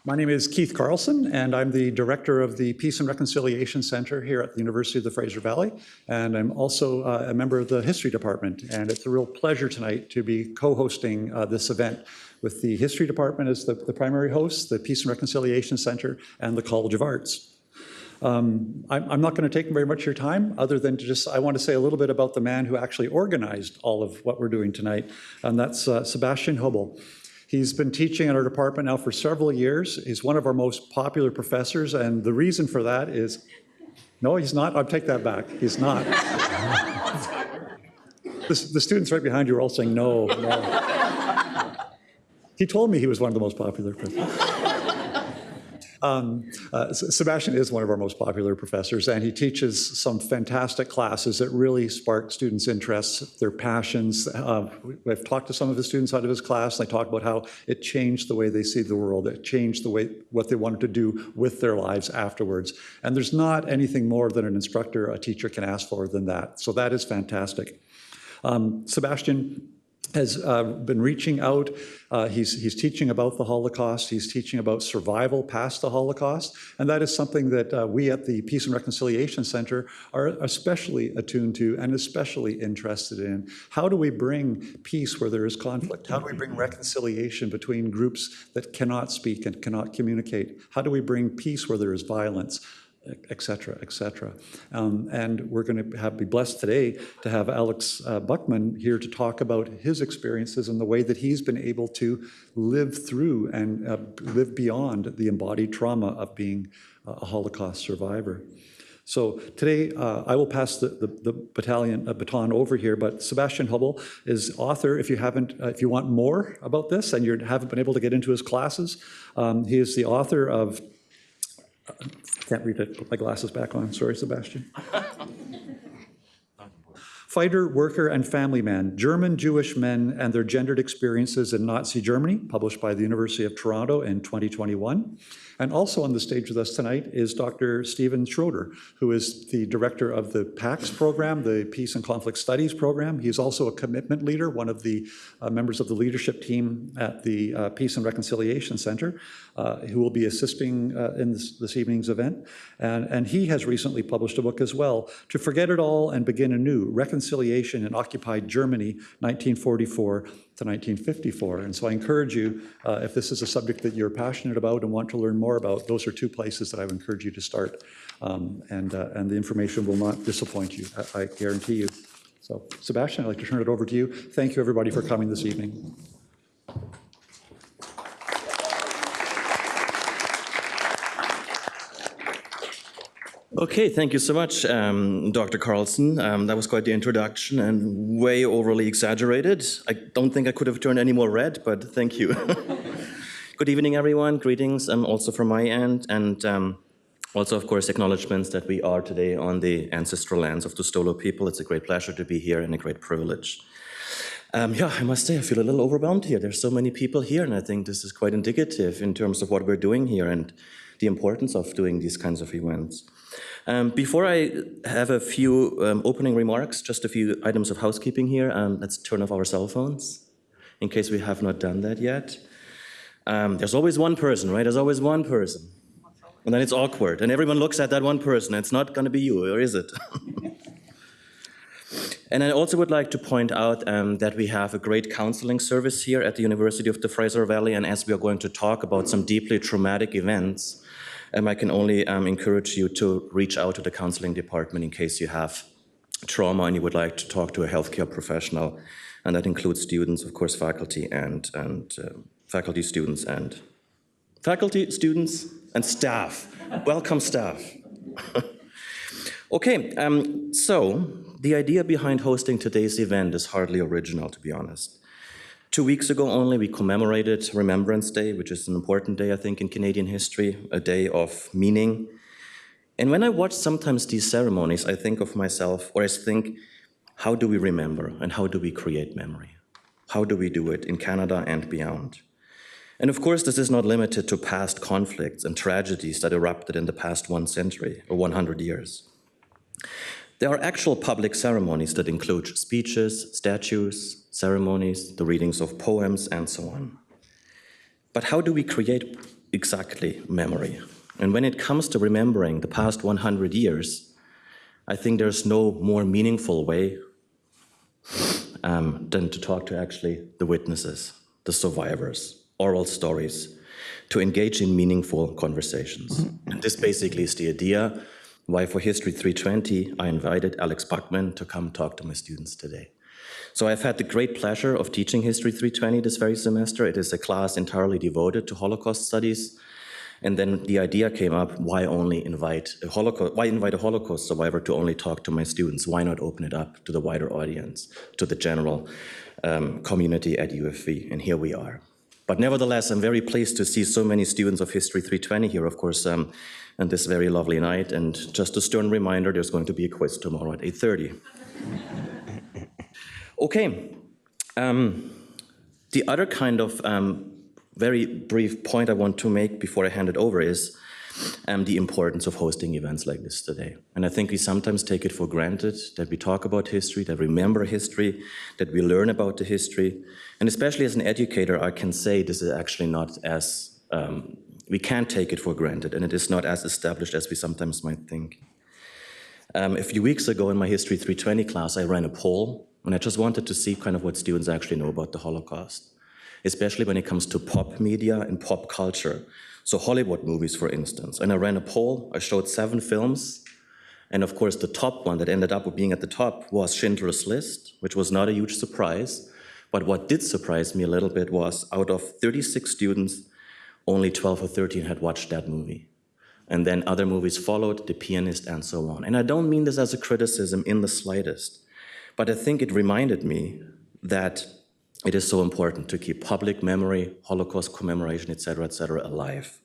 My name is Keith Carlson, and I'm the director of the Peace and Reconciliation Center here at the University of the Fraser Valley, and I'm also a member of the History Department. And it's a real pleasure tonight to be co-hosting this event with the History Department as the primary host, the Peace and Reconciliation Center, and the College of Arts. I'm not going to take very much of your time, other than I want to say a little bit about the man who actually organized all of what we're doing tonight, and that's Sebastian Huebel. He's been teaching in our department now for several years. He's one of our most popular professors, and the reason for that is, no, he's not. I'll take that back. He's not. The students right behind you are all saying no, no. He told me he was one of the most popular professors. Sebastian is one of our most popular professors, and he teaches some fantastic classes that really spark students' interests, their passions. I've talked to some of the students out of his class, and they talk about how it changed the way they see the world. It changed the way what they wanted to do with their lives afterwards. And there's not anything more than an instructor, a teacher can ask for than that. So that is fantastic. Sebastian has been reaching out. He's teaching about the Holocaust. He's teaching about survival past the Holocaust. And that is something that we at the Peace and Reconciliation Center are especially attuned to and especially interested in. How do we bring peace where there is conflict? How do we bring reconciliation between groups that cannot speak and cannot communicate? How do we bring peace where there is violence? Et cetera, et cetera. And we're going to be blessed today to have Alex Buckman here to talk about his experiences and the way that he's been able to live through and live beyond the embodied trauma of being a Holocaust survivor. So today, I will pass the baton over here, but Sebastian Huebel is author. If you want more about this and you haven't been able to get into his classes, he is the author of, can't read it, put my glasses back on. Sorry, Sebastian. Fighter, Worker, and Family Man, German Jewish Men and Their Gendered Experiences in Nazi Germany, published by the University of Toronto in 2021. And also on the stage with us tonight is Dr. Stephen Schroeder, who is the director of the PAX program, the Peace and Conflict Studies program. He's also a commitment leader, one of the members of the leadership team at the Peace and Reconciliation Center, who will be assisting in this evening's event. And he has recently published a book as well, To Forget It All and Begin Anew, Reconciliation in Occupied Germany, 1944 to 1954. And so I encourage you, if this is a subject that you're passionate about and want to learn more about, those are two places that I would encourage you to start. And the information will not disappoint you, I guarantee you. So Sebastian, I'd like to turn it over to you. Thank you everybody for coming this evening. Okay, thank you so much, Dr. Carlson. That was quite the introduction and way overly exaggerated. I don't think I could have turned any more red, but thank you. Good evening, everyone. Greetings also from my end. And also, of course, acknowledgements that we are today on the ancestral lands of the Stolo people. It's a great pleasure to be here and a great privilege. Yeah, I must say, I feel a little overwhelmed here. There's so many people here, and I think this is quite indicative in terms of what we're doing here and the importance of doing these kinds of events. Before I have a few opening remarks, just a few items of housekeeping here. Let's turn off our cell phones, in case we have not done that yet. There's always one person, right? There's always one person. And then it's awkward, and everyone looks at that one person. It's not going to be you, or is it? And I also would like to point out that we have a great counseling service here at the University of the Fraser Valley, and as we are going to talk about some deeply traumatic events, I can only encourage you to reach out to the counseling department in case you have trauma and you would like to talk to a healthcare professional. And that includes students, of course, faculty, students, and staff. Welcome, staff. Okay, so the idea behind hosting today's event is hardly original, to be honest. 2 weeks ago only, we commemorated Remembrance Day, which is an important day, I think, in Canadian history, a day of meaning. And when I watch sometimes these ceremonies, I think of myself, or I think, how do we remember and how do we create memory? How do we do it in Canada and beyond? And of course, this is not limited to past conflicts and tragedies that erupted in the past 1 century or 100 years. There are actual public ceremonies that include speeches, statues, ceremonies, the readings of poems, and so on. But how do we create exactly memory. And when it comes to remembering the past 100 years, I think there's no more meaningful way than to talk to actually the witnesses, the survivors, oral stories, to engage in meaningful conversations. And this basically is the idea why for History 320 I invited Alex Buckman to come talk to my students today. So I've had the great pleasure of teaching History 320 this very semester. It is a class entirely devoted to Holocaust studies. And then the idea came up, why invite a Holocaust survivor to only talk to my students? Why not open it up to the wider audience, to the general community at UFV? And here we are. But nevertheless, I'm very pleased to see so many students of History 320 here, of course, on this very lovely night. And just a stern reminder, there's going to be a quiz tomorrow at 8:30. Okay. The other kind of very brief point I want to make before I hand it over is the importance of hosting events like this today. And I think we sometimes take it for granted that we talk about history, that we remember history, that we learn about the history. And especially as an educator, I can say this is actually not as, we can't take it for granted, and it is not as established as we sometimes might think. A few weeks ago in my History 320 class, I ran a poll, and I just wanted to see kind of what students actually know about the Holocaust, especially when it comes to pop media and pop culture. So Hollywood movies, for instance. And I ran a poll, I showed 7 films, and of course the top one that ended up being at the top was Schindler's List, which was not a huge surprise. But what did surprise me a little bit was out of 36 students, only 12 or 13 had watched that movie. And then other movies followed, The Pianist and so on. And I don't mean this as a criticism in the slightest, but I think it reminded me that it is so important to keep public memory, Holocaust commemoration, et cetera, alive.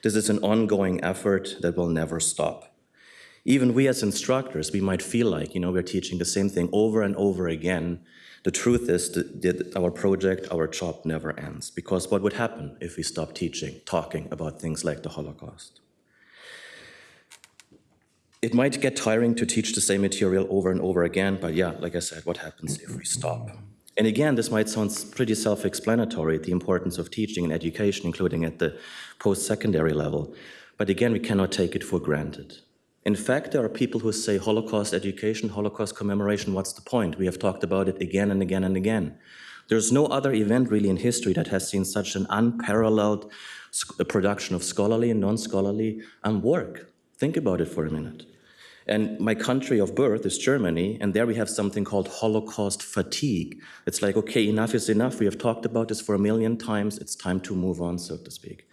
This is an ongoing effort that will never stop. Even we as instructors, we might feel like, we're teaching the same thing over and over again. The truth is that our project, our job never ends. Because what would happen if we stopped teaching, talking about things like the Holocaust? It might get tiring to teach the same material over and over again, but yeah, like I said, what happens if we stop? And again, this might sound pretty self-explanatory, the importance of teaching and education, including at the post-secondary level. But again, we cannot take it for granted. In fact, there are people who say Holocaust education, Holocaust commemoration, what's the point? We have talked about it again and again and again. There's no other event really in history that has seen such an unparalleled production of scholarly and non-scholarly work. Think about it for a minute. And my country of birth is Germany, and there we have something called Holocaust fatigue. It's like, okay, enough is enough. We have talked about this for 1,000,000 times. It's time to move on, so to speak.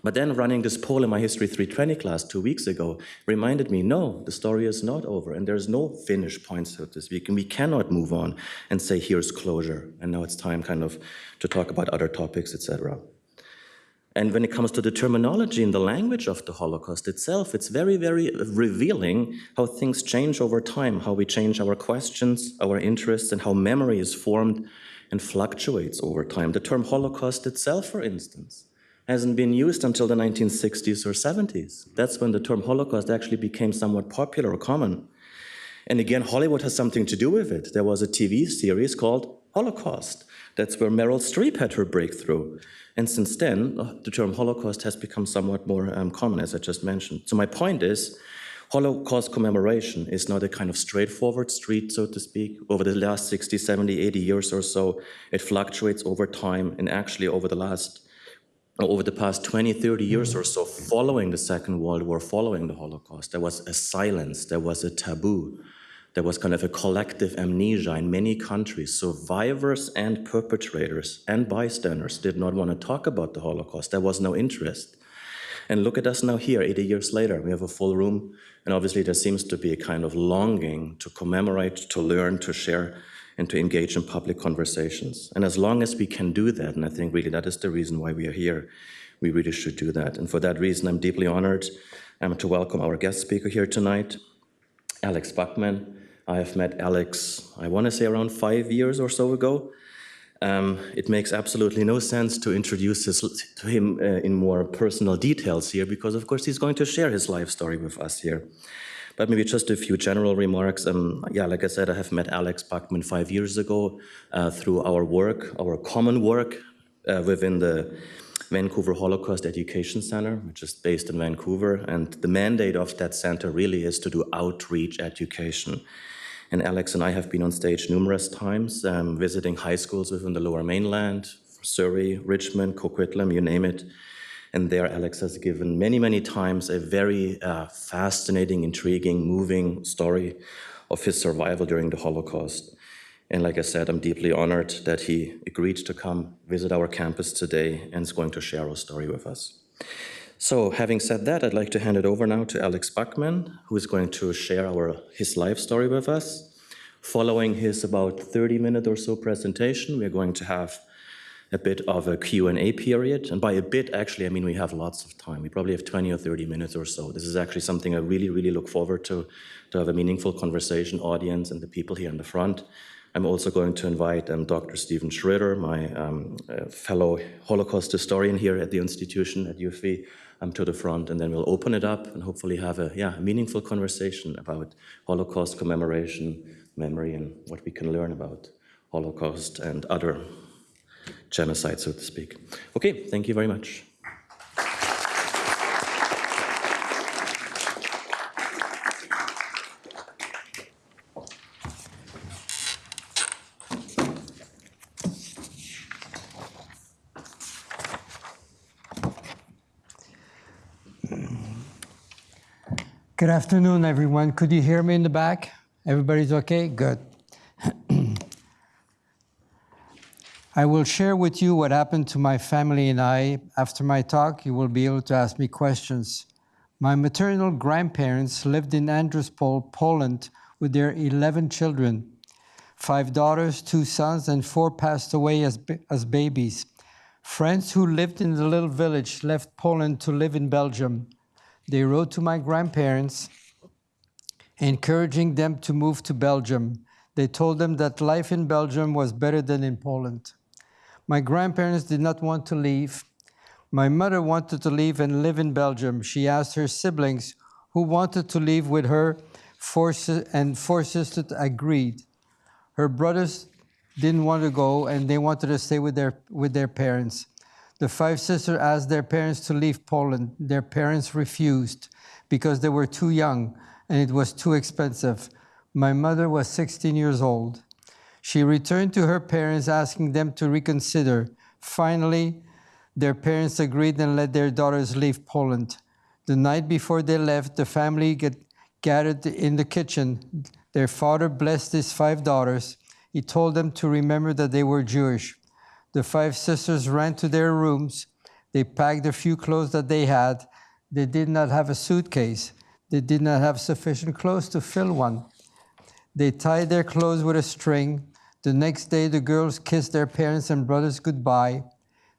But then running this poll in my History 320 class 2 weeks ago reminded me, no, the story is not over, and there's no finish point, so to speak, and we cannot move on and say, here's closure, and now it's time kind of to talk about other topics, etc. And when it comes to the terminology and the language of the Holocaust itself, it's very, very revealing how things change over time, how we change our questions, our interests, and how memory is formed and fluctuates over time. The term Holocaust itself, for instance, hasn't been used until the 1960s or 70s. That's when the term Holocaust actually became somewhat popular or common. And again, Hollywood has something to do with it. There was a TV series called Holocaust. That's where Meryl Streep had her breakthrough. And since then, the term Holocaust has become somewhat more common, as I just mentioned. So my point is, Holocaust commemoration is not a kind of straightforward street, so to speak. Over the last 60, 70, 80 years or so, it fluctuates over time. And actually over the past 20, 30 years or so, following the Second World War, following the Holocaust, there was a silence, there was a taboo. There was kind of a collective amnesia in many countries. Survivors and perpetrators and bystanders did not want to talk about the Holocaust. There was no interest. And look at us now here, 80 years later. We have a full room, and obviously there seems to be a kind of longing to commemorate, to learn, to share, and to engage in public conversations. And as long as we can do that, and I think really that is the reason why we are here, we really should do that. And for that reason, I'm deeply honored to welcome our guest speaker here tonight, Alex Buckman. I have met Alex, I want to say around 5 years or so ago. It makes absolutely no sense to introduce to him in more personal details here, because of course he's going to share his life story with us here. But maybe just a few general remarks. Yeah, like I said, I have met Alex Buckman 5 years ago through our work, our common work within the Vancouver Holocaust Education Center, which is based in Vancouver. And the mandate of that center really is to do outreach education. And Alex and I have been on stage numerous times, visiting high schools within the Lower Mainland, Surrey, Richmond, Coquitlam, you name it. And there Alex has given many, many times a very fascinating, intriguing, moving story of his survival during the Holocaust. And like I said, I'm deeply honored that he agreed to come visit our campus today and is going to share our story with us. So having said that, I'd like to hand it over now to Alex Buckman, who is going to share his life story with us. Following his about 30-minute or so presentation, we're going to have a bit of a Q&A period. And by a bit, actually, I mean we have lots of time. We probably have 20 or 30 minutes or so. This is actually something I really, really look forward to have a meaningful conversation, audience, and the people here in the front. I'm also going to invite Dr. Stephen Schroeder, my fellow Holocaust historian here at the institution at UFV, to the front, and then we'll open it up and hopefully have a meaningful conversation about Holocaust commemoration, memory, and what we can learn about Holocaust and other genocide, so to speak. Okay, thank you very much. Good afternoon, everyone. Could you hear me in the back? Everybody's okay? Good. I will share with you what happened to my family and I. After my talk, you will be able to ask me questions. My maternal grandparents lived in Andruspol, Poland, with their 11 children. 5 daughters, 2 sons, and 4 passed away as babies. Friends who lived in the little village left Poland to live in Belgium. They wrote to my grandparents, encouraging them to move to Belgium. They told them that life in Belgium was better than in Poland. My grandparents did not want to leave. My mother wanted to leave and live in Belgium. She asked her siblings who wanted to leave with her, four sisters agreed. Her brothers didn't want to go, and they wanted to stay with their parents. The 5 sisters asked their parents to leave Poland. Their parents refused because they were too young and it was too expensive. My mother was 16 years old. She returned to her parents, asking them to reconsider. Finally, their parents agreed and let their daughters leave Poland. The night before they left, the family gathered in the kitchen. Their father blessed his 5 daughters. He told them to remember that they were Jewish. The 5 sisters ran to their rooms. They packed the few clothes that they had. They did not have a suitcase. They did not have sufficient clothes to fill one. They tied their clothes with a string. The next day, the girls kissed their parents and brothers goodbye.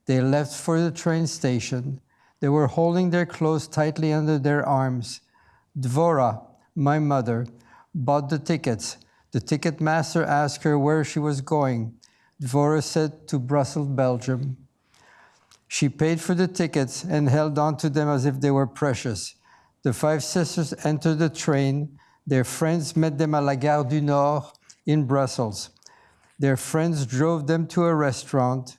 They left for the train station. They were holding their clothes tightly under their arms. Dvora, my mother, bought the tickets. The ticket master asked her where she was going. Dvora said to Brussels, Belgium. She paid for the tickets and held on to them as if they were precious. The 5 sisters entered the train. Their friends met them at la Gare du Nord in Brussels. Their friends drove them to a restaurant,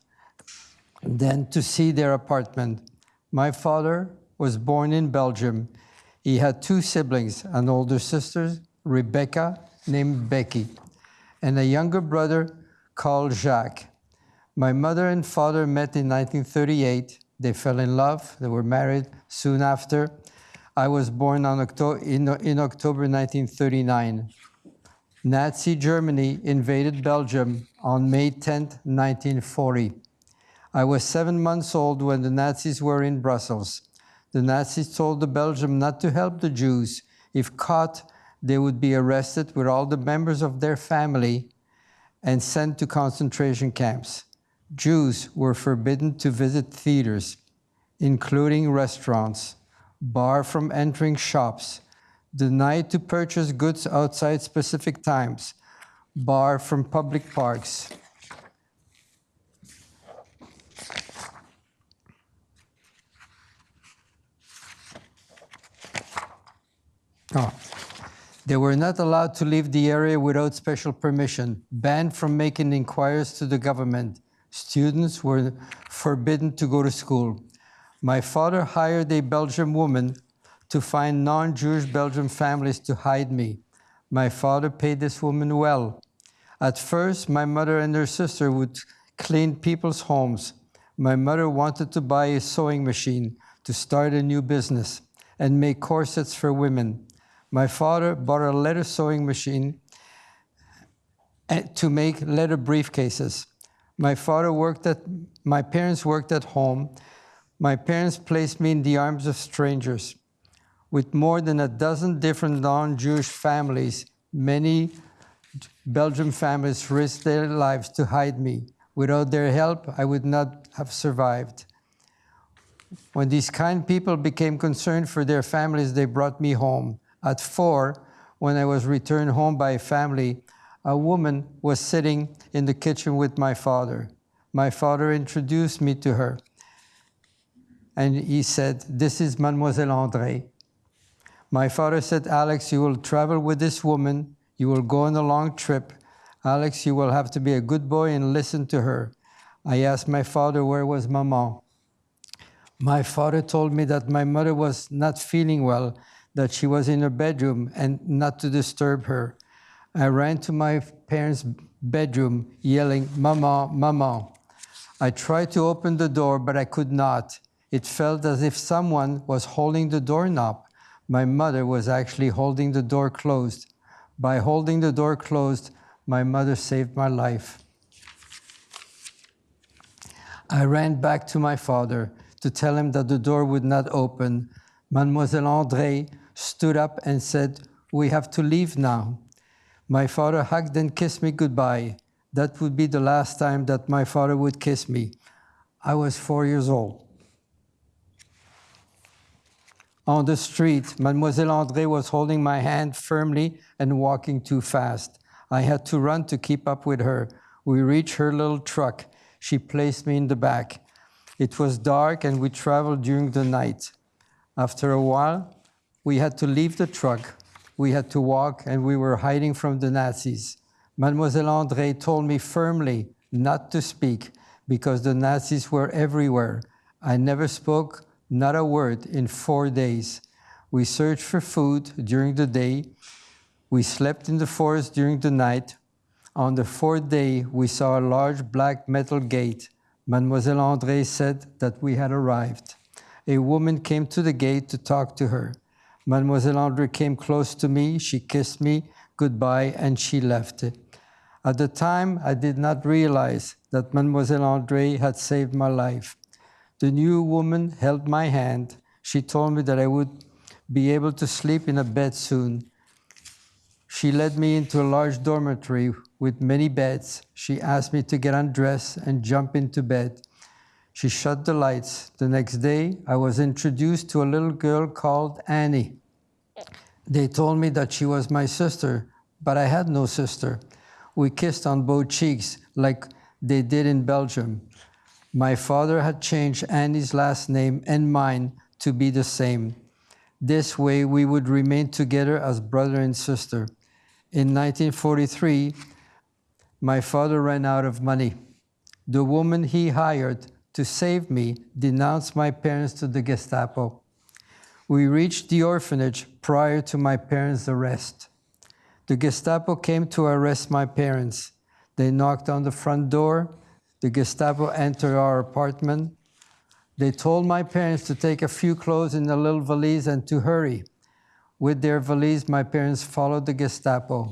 then to see their apartment. My father was born in Belgium. He had 2 siblings, an older sister, Rebecca, named Becky, and a younger brother called Jacques. My mother and father met in 1938. They fell in love. They were married soon after. I was born in October 1939. Nazi Germany invaded Belgium on May 10, 1940. I was 7 months old when the Nazis were in Brussels. The Nazis told the Belgium not to help the Jews. If caught, they would be arrested with all the members of their family and sent to concentration camps. Jews were forbidden to visit theaters, including restaurants, barred from entering shops, denied to purchase goods outside specific times, barred from public parks. They were not allowed to leave the area without special permission, banned from making inquiries to the government, Students were forbidden to go to school. My father hired a Belgian woman to find non-Jewish Belgian families to hide me. My father paid this woman well. At first, my mother and her sister would clean people's homes. My mother wanted to buy a sewing machine to start a new business and make corsets for women. My father bought a leather sewing machine to make leather briefcases. My parents worked at home. My parents placed me in the arms of strangers. With more than a dozen different non-Jewish families, many Belgian families risked their lives to hide me. Without their help, I would not have survived. When these kind people became concerned for their families, they brought me home. At 4, when I was returned home by a family, a woman was sitting in the kitchen with my father. My father introduced me to her, and he said, "This is Mademoiselle André." My father said, "Alex, you will travel with this woman. You will go on a long trip. Alex, you will have to be a good boy and listen to her." I asked my father, where was Maman? My father told me that my mother was not feeling well, that she was in her bedroom and not to disturb her. I ran to my parents' bedroom yelling, "Maman, Maman." I tried to open the door, but I could not. It felt as if someone was holding the doorknob. My mother was actually holding the door closed. By holding the door closed, my mother saved my life. I ran back to my father to tell him that the door would not open. Mademoiselle André stood up and said, "We have to leave now." My father hugged and kissed me goodbye. That would be the last time that my father would kiss me. I was 4 years old. On the street, Mademoiselle André was holding my hand firmly and walking too fast. I had to run to keep up with her. We reached her little truck. She placed me in the back. It was dark and we traveled during the night. After a while, we had to leave the truck. We had to walk and we were hiding from the Nazis. Mademoiselle André told me firmly not to speak because the Nazis were everywhere. I never spoke, not a word, in 4 days. We searched for food during the day. We slept in the forest during the night. On the 4th day, we saw a large black metal gate. Mademoiselle André said that we had arrived. A woman came to the gate to talk to her. Mademoiselle André came close to me, she kissed me goodbye, and she left. At the time, I did not realize that Mademoiselle André had saved my life. The new woman held my hand. She told me that I would be able to sleep in a bed soon. She led me into a large dormitory with many beds. She asked me to get undressed and jump into bed. She shut the lights. The next day, I was introduced to a little girl called Annie. They told me that she was my sister, but I had no sister. We kissed on both cheeks like they did in Belgium. My father had changed Annie's last name and mine to be the same. This way, we would remain together as brother and sister. In 1943, my father ran out of money. The woman he hired to save me denounced my parents to the Gestapo. We reached the orphanage prior to my parents' arrest. The Gestapo came to arrest my parents. They knocked on the front door. The Gestapo entered our apartment. They told my parents to take a few clothes in a little valise and to hurry. With their valise, my parents followed the Gestapo.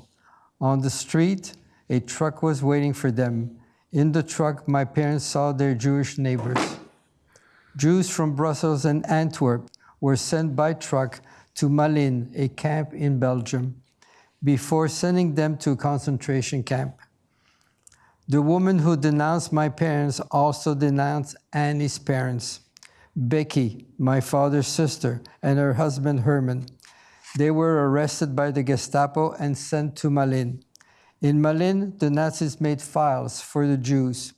On the street, a truck was waiting for them. In the truck, my parents saw their Jewish neighbors. Jews from Brussels and Antwerp were sent by truck to Malines, a camp in Belgium, before sending them to a concentration camp. The woman who denounced my parents also denounced Annie's parents, Becky, my father's sister, and her husband Herman. They were arrested by the Gestapo and sent to Malines. In Malines, the Nazis made files for the Jews.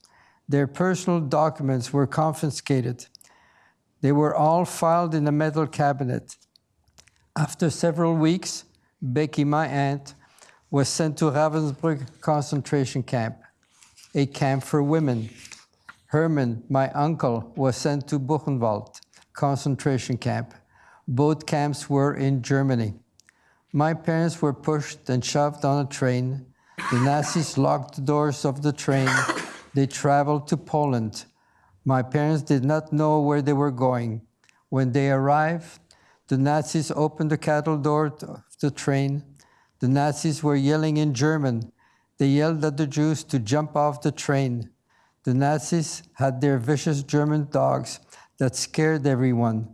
Their personal documents were confiscated. They were all filed in a metal cabinet. After several weeks, Becky, my aunt, was sent to Ravensbrück concentration camp, a camp for women. Hermann, my uncle, was sent to Buchenwald concentration camp. Both camps were in Germany. My parents were pushed and shoved on a train. The Nazis locked the doors of the train. They traveled to Poland. My parents did not know where they were going. When they arrived, the Nazis opened the cattle door of the train. The Nazis were yelling in German. They yelled at the Jews to jump off the train. The Nazis had their vicious German dogs that scared everyone.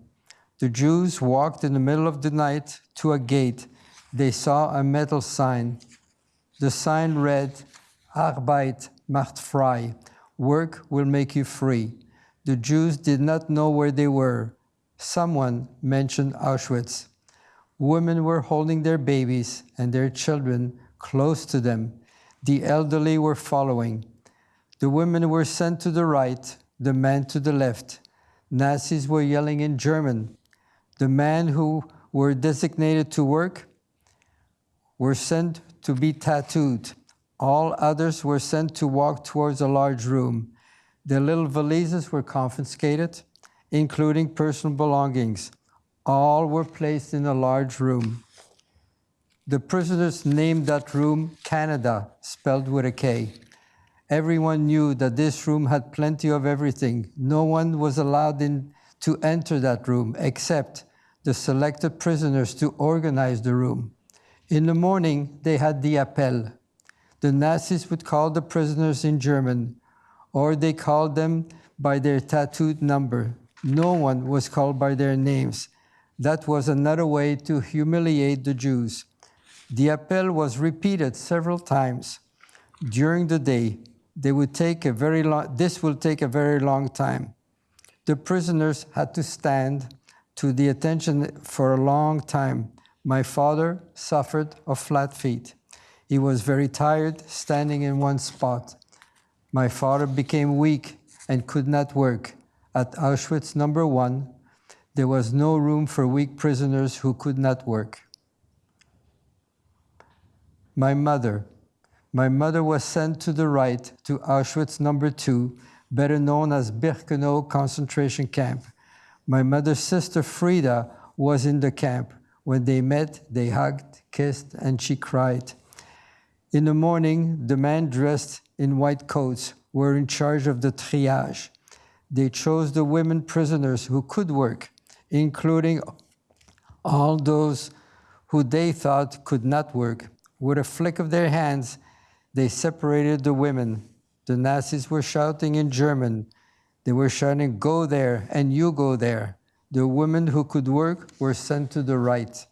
The Jews walked in the middle of the night to a gate. They saw a metal sign. The sign read, Arbeit macht frei. Work will make you free. The Jews did not know where they were. Someone mentioned Auschwitz. Women were holding their babies and their children close to them. The elderly were following. The women were sent to the right, the men to the left. Nazis were yelling in German. The men who were designated to work were sent to be tattooed. All others were sent to walk towards a large room. Their little valises were confiscated, including personal belongings. All were placed in a large room. The prisoners named that room Canada, spelled with a K. Everyone knew that this room had plenty of everything. No one was allowed in to enter that room except the selected prisoners to organize the room. In the morning, they had the appel. The Nazis would call the prisoners in German, or they called them by their tattooed number. No one was called by their names. That was another way to humiliate the Jews. The appel was repeated several times. During the day, this will take a very long time. The prisoners had to stand to the attention for a long time. My father suffered of flat feet. He was very tired, standing in one spot. My father became weak and could not work. At Auschwitz number 1, there was no room for weak prisoners who could not work. My mother was sent to the right to Auschwitz number 2, better known as Birkenau concentration camp. My mother's sister Frida was in the camp. When they met, they hugged, kissed, and she cried. In the morning, the men dressed in white coats were in charge of the triage. They chose the women prisoners who could work, including all those who they thought could not work. With a flick of their hands, they separated the women. The Nazis were shouting in German. They were shouting, "Go there, and you go there." The women who could work were sent to the right.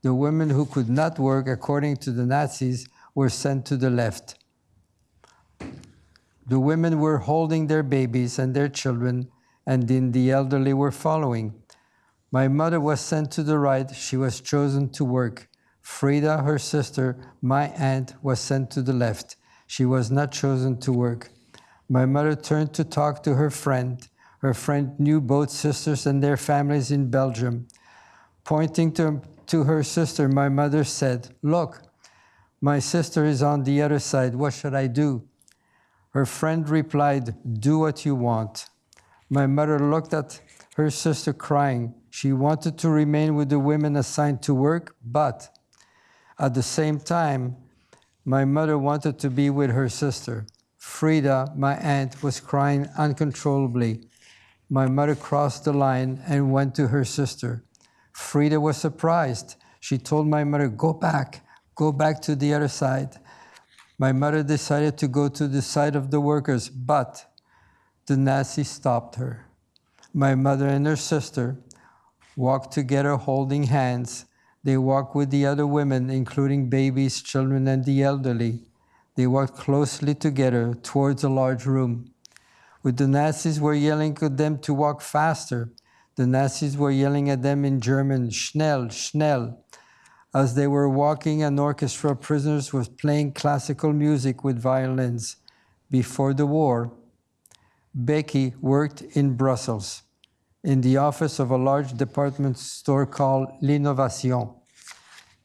The women who could not work, according to the Nazis, were sent to the left. The women were holding their babies and their children, and then the elderly were following. My mother was sent to the right. She was chosen to work. Frida, her sister, my aunt, was sent to the left. She was not chosen to work. My mother turned to talk to her friend. Her friend knew both sisters and their families in Belgium. Pointing to her sister, my mother said, "Look, my sister is on the other side. What should I do?" Her friend replied, "Do what you want." My mother looked at her sister crying. She wanted to remain with the women assigned to work, but at the same time, my mother wanted to be with her sister. Frida, my aunt, was crying uncontrollably. My mother crossed the line and went to her sister. Frida was surprised. She told my mother, go back to the other side." My mother decided to go to the side of the workers, but the Nazis stopped her. My mother and her sister walked together holding hands. They walked with the other women, including babies, children, and the elderly. They walked closely together towards a large room. When the Nazis were yelling at them to walk faster, the Nazis were yelling at them in German, "Schnell, schnell." As they were walking, an orchestra of prisoners was playing classical music with violins. Before the war, Becky worked in Brussels, in the office of a large department store called L'Innovation.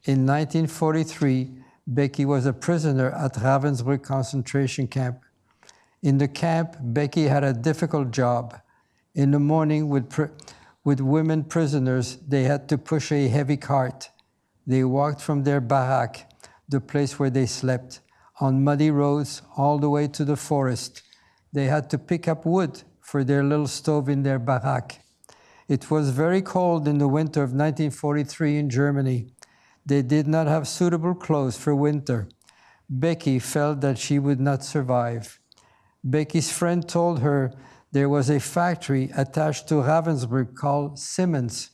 In 1943, Becky was a prisoner at Ravensbrück concentration camp. In the camp, Becky had a difficult job. In the morning, with women prisoners, they had to push a heavy cart. They walked from their barack, the place where they slept, on muddy roads all the way to the forest. They had to pick up wood for their little stove in their barack. It was very cold in the winter of 1943 in Germany. They did not have suitable clothes for winter. Becky felt that she would not survive. Becky's friend told her there was a factory attached to Ravensbrück called Siemens.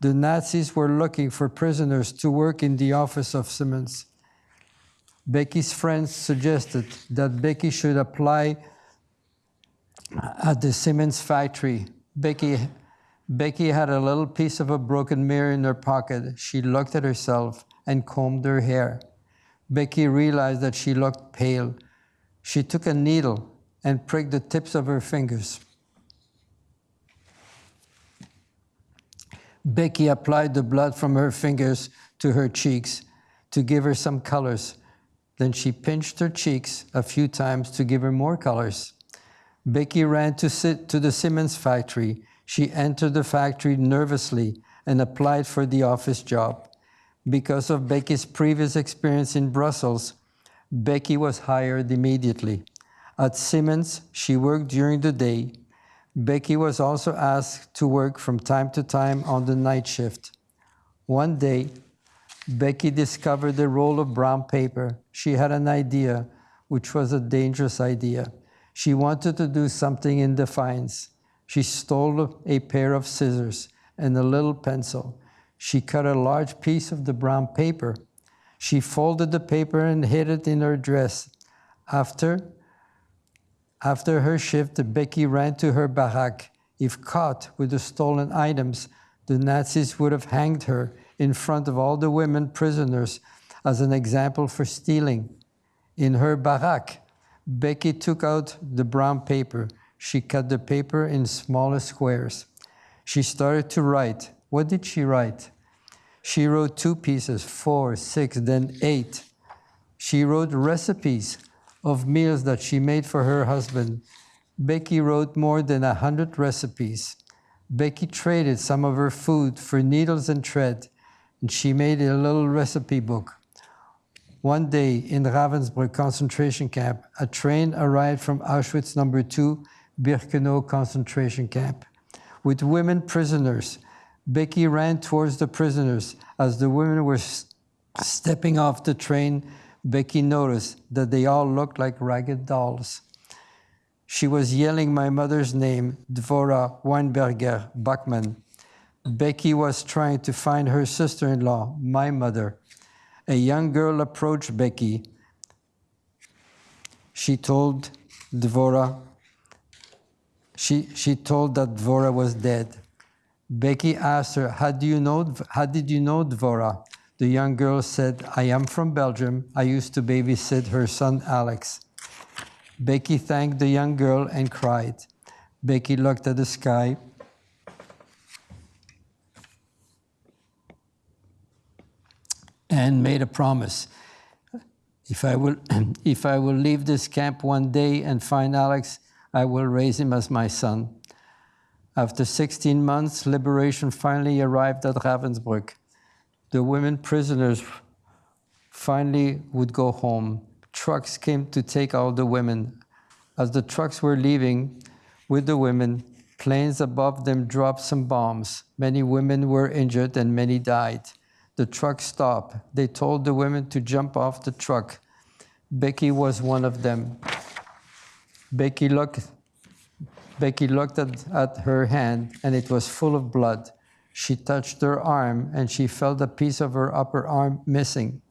The Nazis were looking for prisoners to work in the office of Siemens. Becky's friends suggested that Becky should apply at the Siemens factory. Becky had a little piece of a broken mirror in her pocket. She looked at herself and combed her hair. Becky realized that she looked pale. She took a needle and pricked the tips of her fingers. Becky applied the blood from her fingers to her cheeks to give her some colors. Then she pinched her cheeks a few times to give her more colors. Becky ran to the Siemens factory. She entered the factory nervously and applied for the office job. Because of Becky's previous experience in Brussels, Becky was hired immediately. At Siemens, she worked during the day. Becky was also asked to work from time to time on the night shift. One day, Becky discovered a roll of brown paper. She had an idea, which was a dangerous idea. She wanted to do something in defiance. She stole a pair of scissors and a little pencil. She cut a large piece of the brown paper. She folded the paper and hid it in her dress. After her shift, Becky ran to her barack. If caught with the stolen items, the Nazis would have hanged her in front of all the women prisoners as an example for stealing. In her barack, Becky took out the brown paper. She cut the paper in smaller squares. She started to write. What did she write? She wrote 2 pieces, 4, 6, then 8. She wrote recipes of meals that she made for her husband. Becky wrote more than 100 recipes. Becky traded some of her food for needles and thread, and she made a little recipe book. One day in Ravensbrück concentration camp, a train arrived from Auschwitz No. 2, Birkenau concentration camp. With women prisoners, Becky ran towards the prisoners. As the women were stepping off the train, Becky noticed that they all looked like ragged dolls. She was yelling my mother's name, Dvora Weinberger Buckman. Becky was trying to find her sister-in-law, my mother. A young girl approached Becky. She told that Dvora was dead. Becky asked her, how did you know Dvora? The young girl said, I am from Belgium. I used to babysit her son, Alex. Becky thanked the young girl and cried. Becky looked at the sky. And made a promise. If I will leave this camp one day and find Alex, I will raise him as my son. After 16 months, liberation finally arrived at Ravensbrück. The women prisoners finally would go home. Trucks came to take all the women. As the trucks were leaving with the women, planes above them dropped some bombs. Many women were injured and many died. The truck stopped. They told the women to jump off the truck. Becky was one of them. Becky looked at her hand, and it was full of blood. She touched her arm, and she felt a piece of her upper arm missing.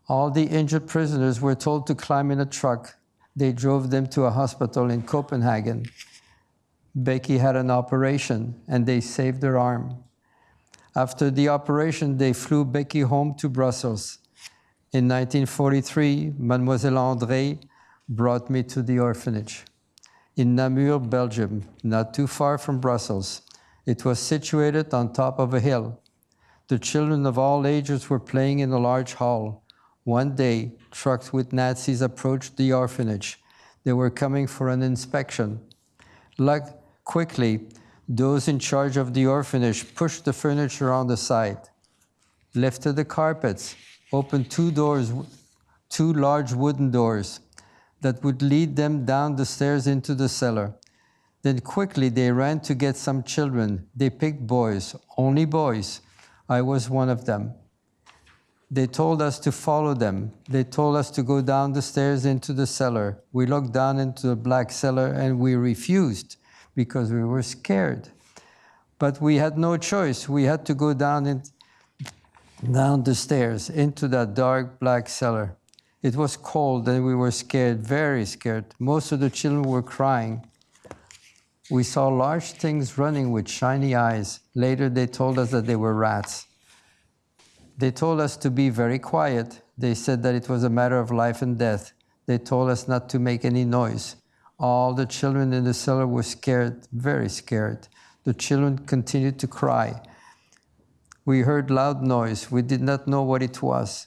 All the injured prisoners were told to climb in a truck. They drove them to a hospital in Copenhagen. Becky had an operation, and they saved her arm. After the operation, they flew Becky home to Brussels. In 1943, Mademoiselle André brought me to the orphanage. In Namur, Belgium, not too far from Brussels. It was situated on top of a hill. The children of all ages were playing in a large hall. One day, trucks with Nazis approached the orphanage. They were coming for an inspection. Quickly, those in charge of the orphanage pushed the furniture on the side, lifted the carpets, opened two large wooden doors that would lead them down the stairs into the cellar. Then quickly they ran to get some children. They picked boys, only boys. I was one of them. They told us to follow them. They told us to go down the stairs into the cellar. We looked down into the black cellar and we refused because we were scared. But we had no choice. We had to go down the stairs into that dark black cellar. It was cold and we were scared, very scared. Most of the children were crying. We saw large things running with shiny eyes. Later they told us that they were rats. They told us to be very quiet. They said that it was a matter of life and death. They told us not to make any noise. All the children in the cellar were scared, very scared. The children continued to cry. We heard loud noise. We did not know what it was.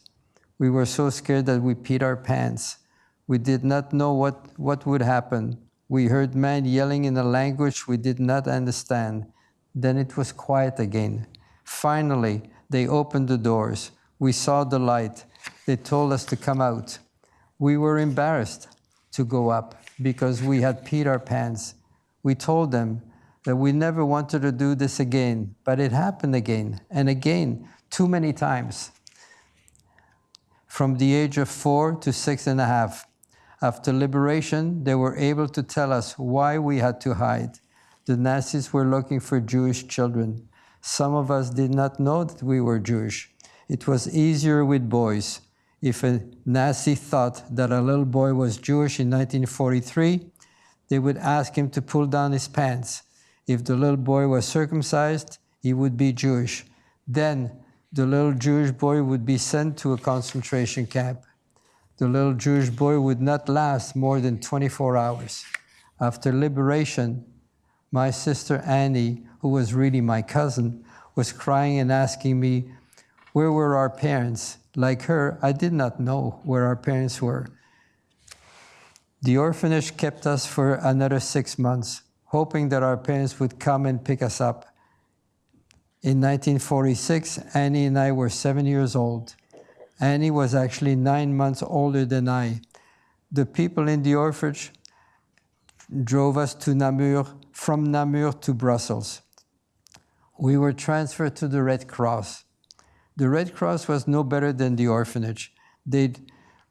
We were so scared that we peed our pants. We did not know what would happen. We heard men yelling in a language we did not understand. Then it was quiet again. Finally, they opened the doors. We saw the light. They told us to come out. We were embarrassed to go up because we had peed our pants. We told them that we never wanted to do this again, but it happened again and again, too many times. From the age of 4 to 6.5. After liberation, they were able to tell us why we had to hide. The Nazis were looking for Jewish children. Some of us did not know that we were Jewish. It was easier with boys. If a Nazi thought that a little boy was Jewish in 1943, they would ask him to pull down his pants. If the little boy was circumcised, he would be Jewish. Then the little Jewish boy would be sent to a concentration camp. The little Jewish boy would not last more than 24 hours. After liberation, my sister Annie, who was really my cousin, was crying and asking me, where were our parents? Like her, I did not know where our parents were. The orphanage kept us for another 6 months, hoping that our parents would come and pick us up. In 1946, Annie and I were 7 years old. Annie was actually 9 months older than I. The people in the orphanage drove us to Namur, from Namur to Brussels. We were transferred to the Red Cross. The Red Cross was no better than the orphanage. They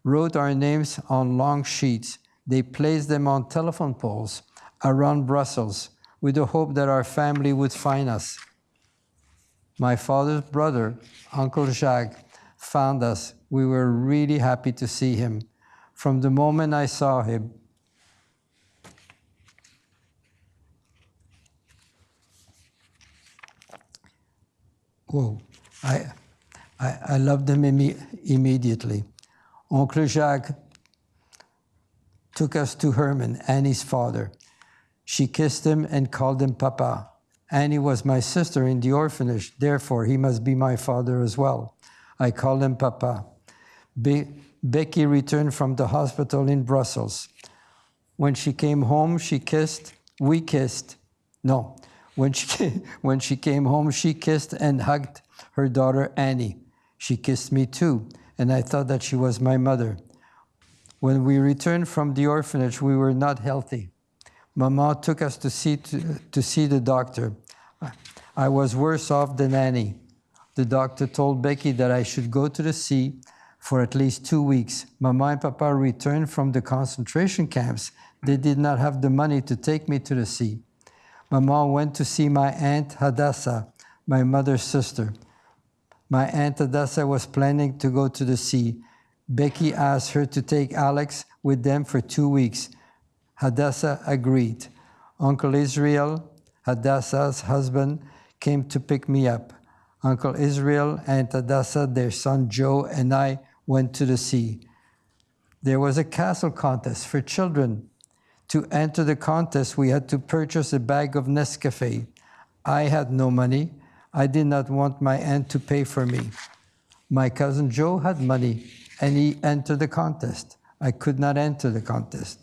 wrote our names on long sheets. They placed them on telephone poles around Brussels with the hope that our family would find us. My father's brother, Uncle Jacques, found us. We were really happy to see him. From the moment I saw him, I loved him immediately. Uncle Jacques took us to Herman, Annie's father. She kissed him and called him Papa. Annie was my sister in the orphanage, therefore he must be my father as well. I called him Papa. Becky returned from the hospital in Brussels. When she came home, we kissed. No, when she came home, she kissed and hugged her daughter Annie. She kissed me too, and I thought that she was my mother. When we returned from the orphanage, we were not healthy. Mama took us to see the doctor. I was worse off than Annie. The doctor told Becky that I should go to the sea for at least 2 weeks. Mama and Papa returned from the concentration camps. They did not have the money to take me to the sea. Mama went to see my Aunt Hadassah, my mother's sister. My Aunt Hadassah was planning to go to the sea. Becky asked her to take Alex with them for 2 weeks. Hadassah agreed. Uncle Israel, Hadassah's husband, came to pick me up. Uncle Israel, Aunt Hadassah, their son Joe, and I went to the sea. There was a castle contest for children. To enter the contest, we had to purchase a bag of Nescafe. I had no money. I did not want my aunt to pay for me. My cousin Joe had money, and he entered the contest. I could not enter the contest.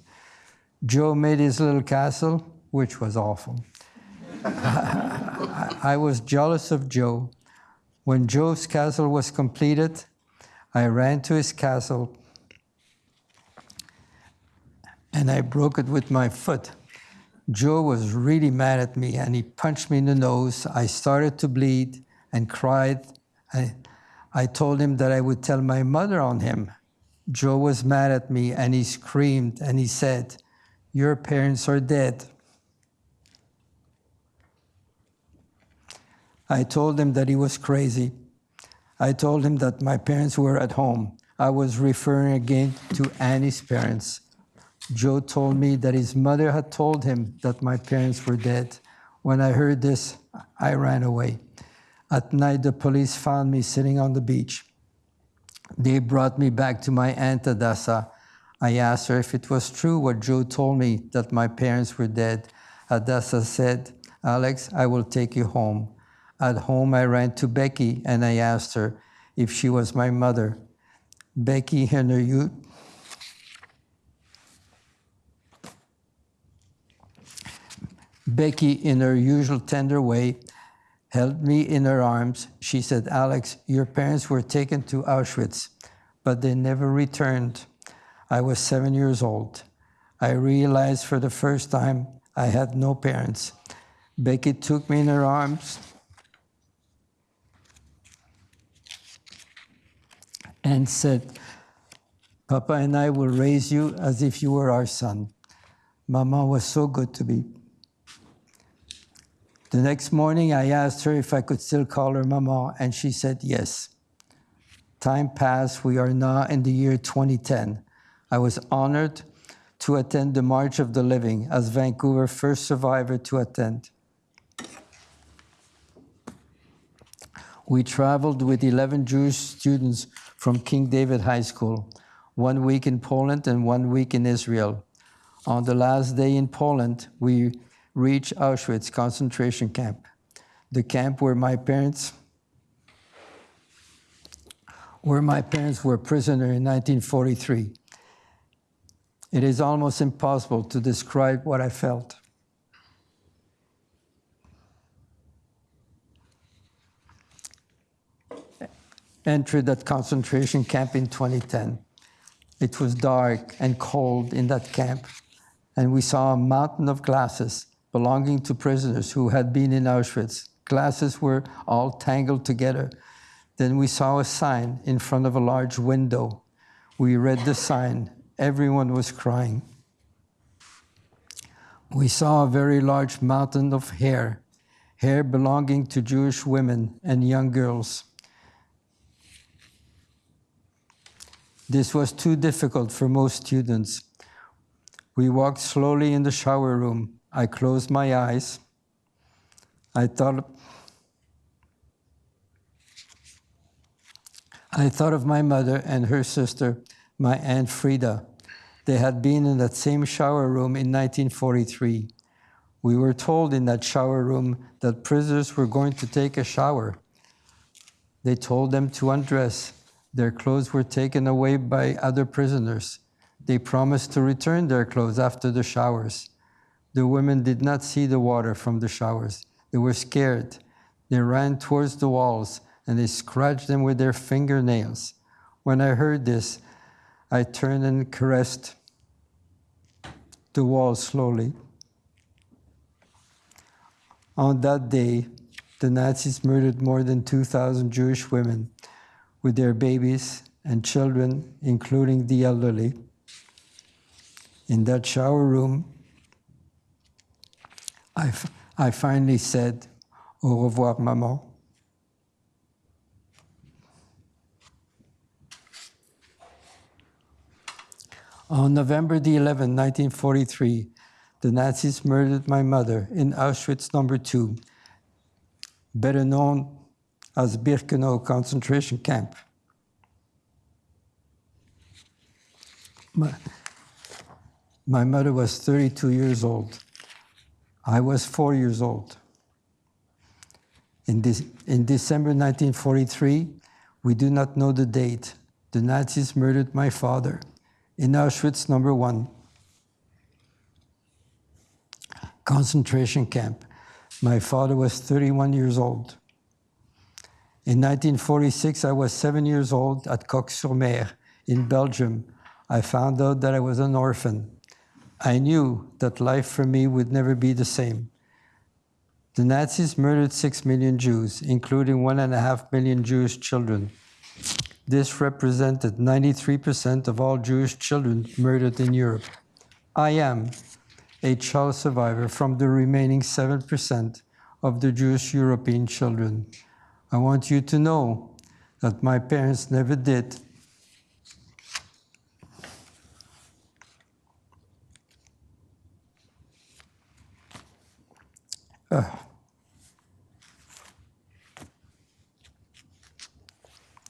Joe made his little castle, which was awful. I was jealous of Joe. When Joe's castle was completed, I ran to his castle and I broke it with my foot. Joe was really mad at me and he punched me in the nose. I started to bleed and cried. I told him that I would tell my mother on him. Joe was mad at me and he screamed and he said, "Your parents are dead." I told him that he was crazy. I told him that my parents were at home. I was referring again to Annie's parents. Joe told me that his mother had told him that my parents were dead. When I heard this, I ran away. At night, the police found me sitting on the beach. They brought me back to my Aunt Adassa. I asked her if it was true what Joe told me, that my parents were dead. Adassa said, "Alex, I will take you home." At home, I ran to Becky and I asked her if she was my mother. Becky, in her usual tender way, held me in her arms. She said, "Alex, your parents were taken to Auschwitz, but they never returned." I was 7 years old. I realized for the first time I had no parents. Becky took me in her arms and said, "Papa and I will raise you as if you were our son." Mama was so good to me. The next morning, I asked her if I could still call her Mama, and she said yes. Time passed. We are now in the year 2010. I was honored to attend the March of the Living as Vancouver's first survivor to attend. We traveled with 11 Jewish students from King David High School, 1 week in Poland and 1 week in Israel. On the last day in Poland, we reached Auschwitz concentration camp, the camp where my parents were prisoners in 1943. It is almost impossible to describe what I felt. Entered that concentration camp in 2010. It was dark and cold in that camp, and we saw a mountain of glasses belonging to prisoners who had been in Auschwitz. Glasses were all tangled together. Then we saw a sign in front of a large window. We read the sign. Everyone was crying. We saw a very large mountain of hair belonging to Jewish women and young girls. This was too difficult for most students. We walked slowly in the shower room. I closed my eyes. I thought of my mother and her sister, my Aunt Frida. They had been in that same shower room in 1943. We were told in that shower room that prisoners were going to take a shower. They told them to undress. Their clothes were taken away by other prisoners. They promised to return their clothes after the showers. The women did not see the water from the showers. They were scared. They ran towards the walls and they scratched them with their fingernails. When I heard this, I turned and caressed the wall slowly. On that day, the Nazis murdered more than 2,000 Jewish women with their babies and children, including the elderly. In that shower room, I finally said, "Au revoir, maman." On November the 11th, 1943, the Nazis murdered my mother in Auschwitz No. 2, better known as Birkenau concentration camp. My mother was 32 years old. I was 4 years old. In December 1943, we do not know the date, the Nazis murdered my father in Auschwitz No. 1. concentration camp. My father was 31 years old. In 1946, I was 7 years old at Coq-sur-Mer in Belgium. I found out that I was an orphan. I knew that life for me would never be the same. The Nazis murdered 6 million Jews, including 1.5 million Jewish children. This represented 93% of all Jewish children murdered in Europe. I am a child survivor from the remaining 7% of the Jewish European children. I want you to know that my parents never did.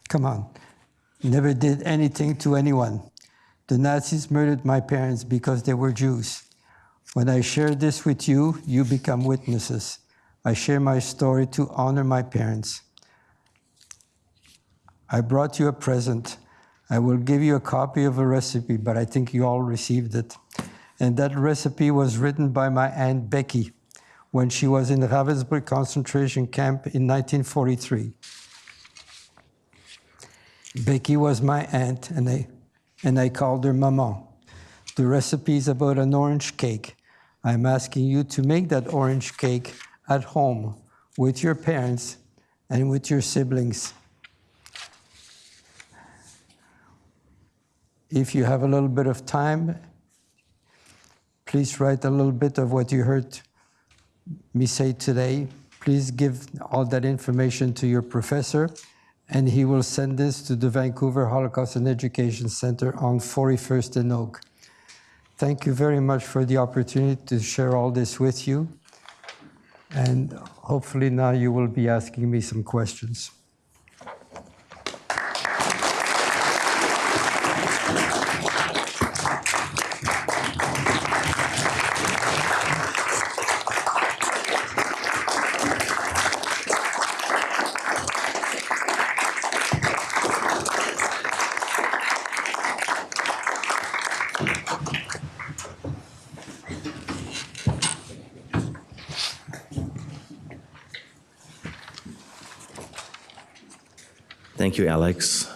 Come on. Never did anything to anyone. The Nazis murdered my parents because they were Jews. When I share this with you, you become witnesses. I share my story to honor my parents. I brought you a present. I will give you a copy of a recipe, but I think you all received it. And that recipe was written by my Aunt Becky when she was in Ravensbrück concentration camp in 1943. Becky was my aunt, and I called her Maman. The recipe is about an orange cake. I'm asking you to make that orange cake at home with your parents and with your siblings. If you have a little bit of time, please write a little bit of what you heard me say today. Please give all that information to your professor, and he will send this to the Vancouver Holocaust and Education Center on 41st and Oak. Thank you very much for the opportunity to share all this with you. And hopefully now you will be asking me some questions. Thank you, Alex.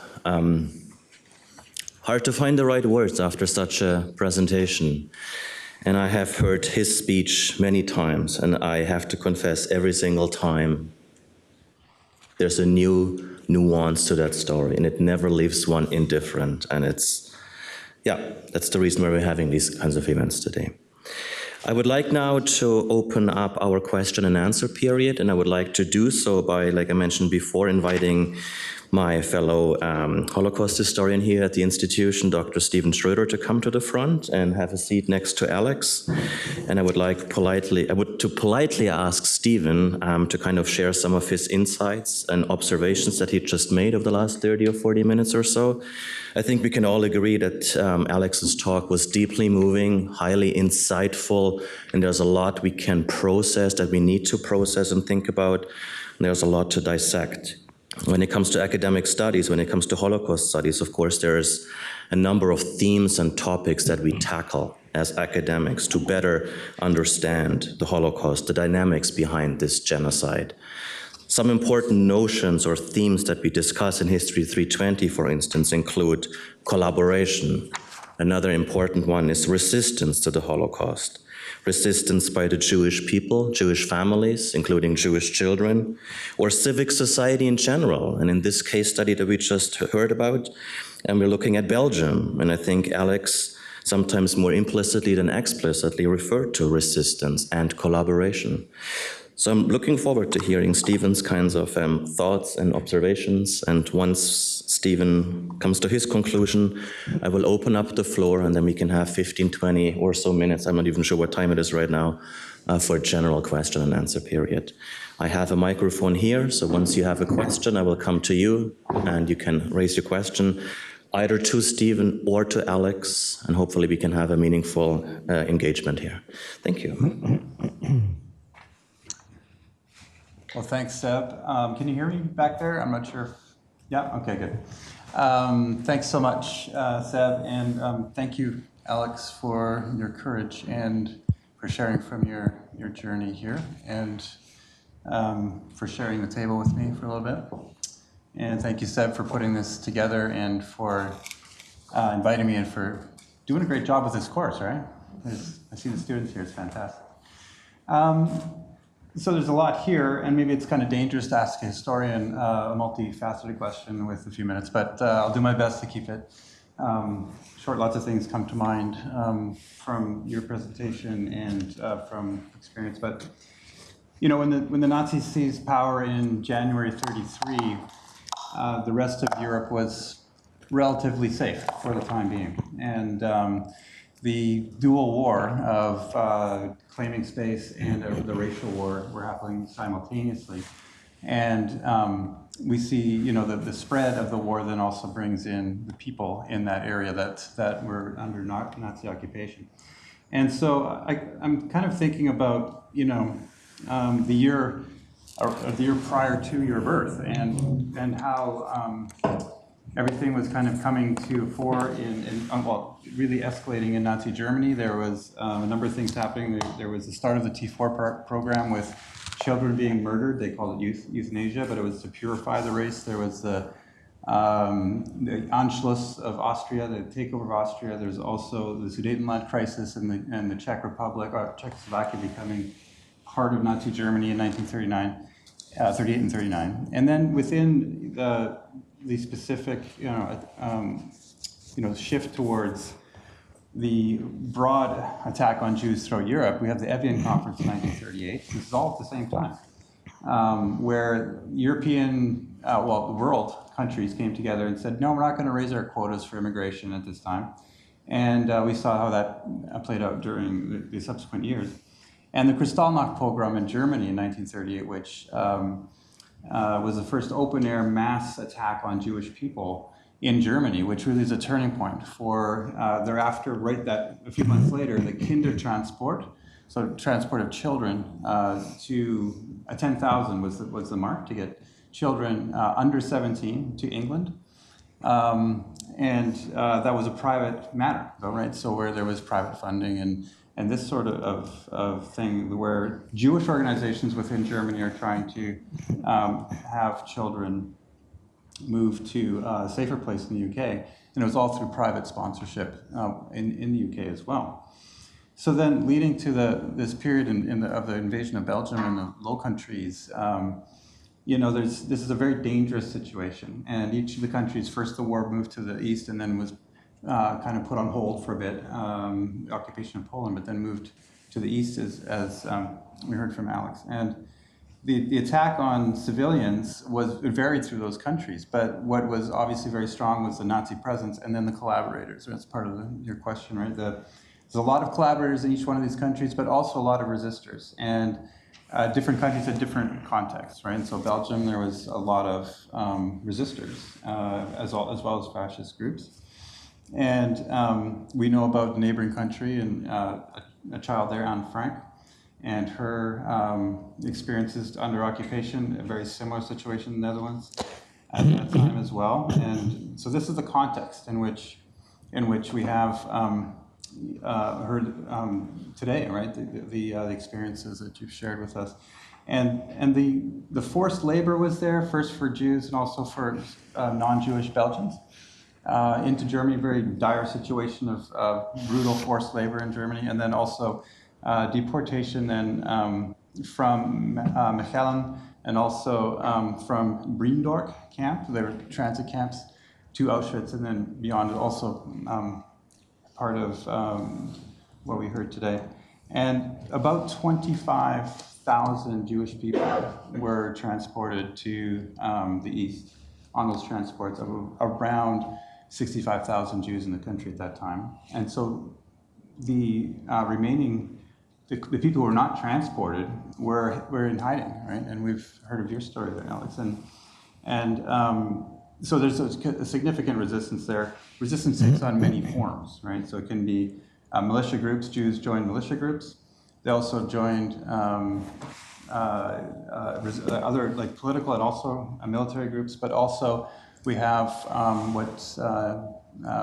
Hard to find the right words after such a presentation. And I have heard his speech many times, and I have to confess every single time there's a new nuance to that story, and it never leaves one indifferent. And that's the reason why we're having these kinds of events today. I would like now to open up our question and answer period, and I would like to do so by, like I mentioned before, inviting my fellow Holocaust historian here at the institution, Dr. Steven Schroeder, to come to the front and have a seat next to Alex. And I would politely ask Steven to kind of share some of his insights and observations that he just made over the last 30 or 40 minutes or so. I think we can all agree that Alex's talk was deeply moving, highly insightful, and there's a lot we can process, that we need to process and think about. And there's a lot to dissect. When it comes to academic studies, when it comes to Holocaust studies, of course, there's a number of themes and topics that we tackle as academics to better understand the Holocaust, the dynamics behind this genocide. Some important notions or themes that we discuss in History 320, for instance, include collaboration. Another important one is resistance to the Holocaust. Resistance by the Jewish people, Jewish families, including Jewish children, or civic society in general. And in this case study that we just heard about, and we're looking at Belgium, and I think Alex sometimes more implicitly than explicitly referred to resistance and collaboration. So I'm looking forward to hearing Steven's kinds of thoughts and observations, and once Steven comes to his conclusion, I will open up the floor, and then we can have 15, 20 or so minutes, I'm not even sure what time it is right now, for a general question and answer period. I have a microphone here, so once you have a question, I will come to you, and you can raise your question either to Steven or to Alex, and hopefully we can have a meaningful engagement here. Thank you. Well, thanks, Seb. Can you hear me back there? I'm not sure. Yeah, okay, good. Thanks so much, Seb, and thank you, Alex, for your courage and for sharing from your journey here, and for sharing the table with me for a little bit. And thank you, Seb, for putting this together and for inviting me and for doing a great job with this course, right? I see the students here, it's fantastic. So there's a lot here, and maybe it's kind of dangerous to ask a historian a multifaceted question with a few minutes, but I'll do my best to keep it short. Lots of things come to mind from your presentation and from experience. But you know, when the Nazis seized power in January '33, the rest of Europe was relatively safe for the time being, and the dual war of claiming space and the racial war were happening simultaneously. And we see, you know, the spread of the war then also brings in the people in that area that were under Nazi occupation. And so I'm kind of thinking about, you know, the year prior to your birth and how everything was kind of coming to fore well, really escalating in Nazi Germany. There was a number of things happening. There was the start of the T4 program with children being murdered. They called it euthanasia, but it was to purify the race. There was the Anschluss of Austria, the takeover of Austria. There's also the Sudetenland crisis and the Czech Republic, or Czechoslovakia becoming part of Nazi Germany in 1938 and 39. And then within the specific, shift towards the broad attack on Jews throughout Europe, we have the Evian Conference in 1938. This is all at the same time, where European, the world countries came together and said, no, we're not going to raise our quotas for immigration at this time. And we saw how that played out during the subsequent years. And the Kristallnacht pogrom in Germany in 1938, which was the first open-air mass attack on Jewish people in Germany, which really is a turning point for thereafter, a few months later, the Kindertransport, so transport of children to 10,000 was the mark to get children under 17 to England. And that was a private matter, right? So where there was private funding and this sort of thing where Jewish organizations within Germany are trying to have children move to a safer place in the UK. And it was all through private sponsorship in the UK as well. So then leading to this period of the invasion of Belgium and the Low Countries, this is a very dangerous situation. And each of the countries, first the war moved to the east and then was kind of put on hold for a bit, the occupation of Poland, but then moved to the east as we heard from Alex. And the attack on civilians varied through those countries, but what was obviously very strong was the Nazi presence and then the collaborators. That's part of your question, right? There's a lot of collaborators in each one of these countries, but also a lot of resistors. And different countries had different contexts, right? And so Belgium, there was a lot of resistors, as well as fascist groups. And we know about the neighboring country and a child there, Anne Frank, and her experiences under occupation, a very similar situation in the Netherlands at that time as well. And so this is the context in which we have heard today, right? The experiences that you've shared with us. And the forced labor was there, first for Jews and also for non-Jewish Belgians. Into Germany, very dire situation of brutal forced labor in Germany, and then also deportation then from Mechelen and also from Briendork camp. There were transit camps to Auschwitz, and then beyond, also part of what we heard today. And about 25,000 Jewish people were transported to the east on those transports, around 65,000 Jews in the country at that time. And so the remaining, the people who were not transported were in hiding, right? And we've heard of your story there, Alex. And so there's a significant resistance there. Resistance takes on many forms, right? So it can be militia groups. Jews joined militia groups. They also joined other like political and also military groups, but also we have what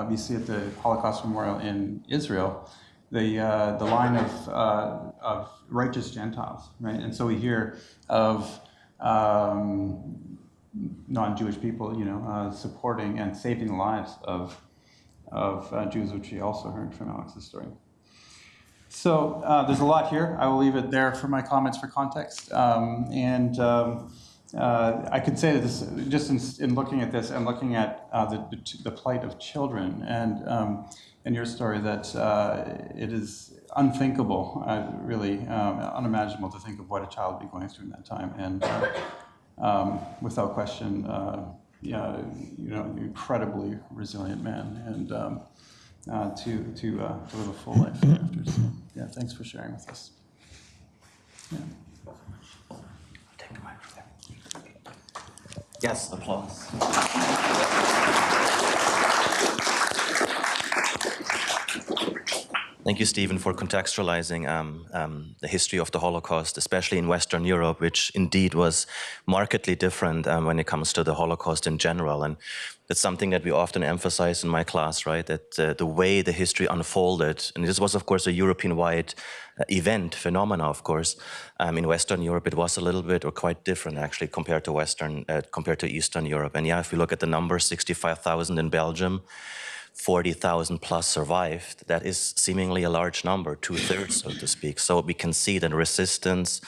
we see at the Holocaust Memorial in Israel, the line of righteous Gentiles, right? And so we hear of non-Jewish people, supporting and saving the lives of Jews, which we also heard from Alex's story. So there's a lot here. I will leave it there for my comments for context. I could say this just in looking at this and looking at the plight of children and your story, that it is unthinkable, really unimaginable to think of what a child would be going through in that time. And without question, incredibly resilient man, and to live a full life after. So, yeah, thanks for sharing with us. Yeah. Take the microphone. Yes, applause. Thank you, Stephen, for contextualizing the history of the Holocaust, especially in Western Europe, which indeed was markedly different when it comes to the Holocaust in general. And that's something that we often emphasize in my class, right? That the way the history unfolded, and this was, of course, a European-wide phenomena, of course. In Western Europe, it was a little bit or quite different, actually, compared to Eastern Europe. And yeah, if we look at the numbers, 65,000 in Belgium, 40,000 plus survived. That is seemingly a large number, 2/3, so to speak. So we can see that resistance,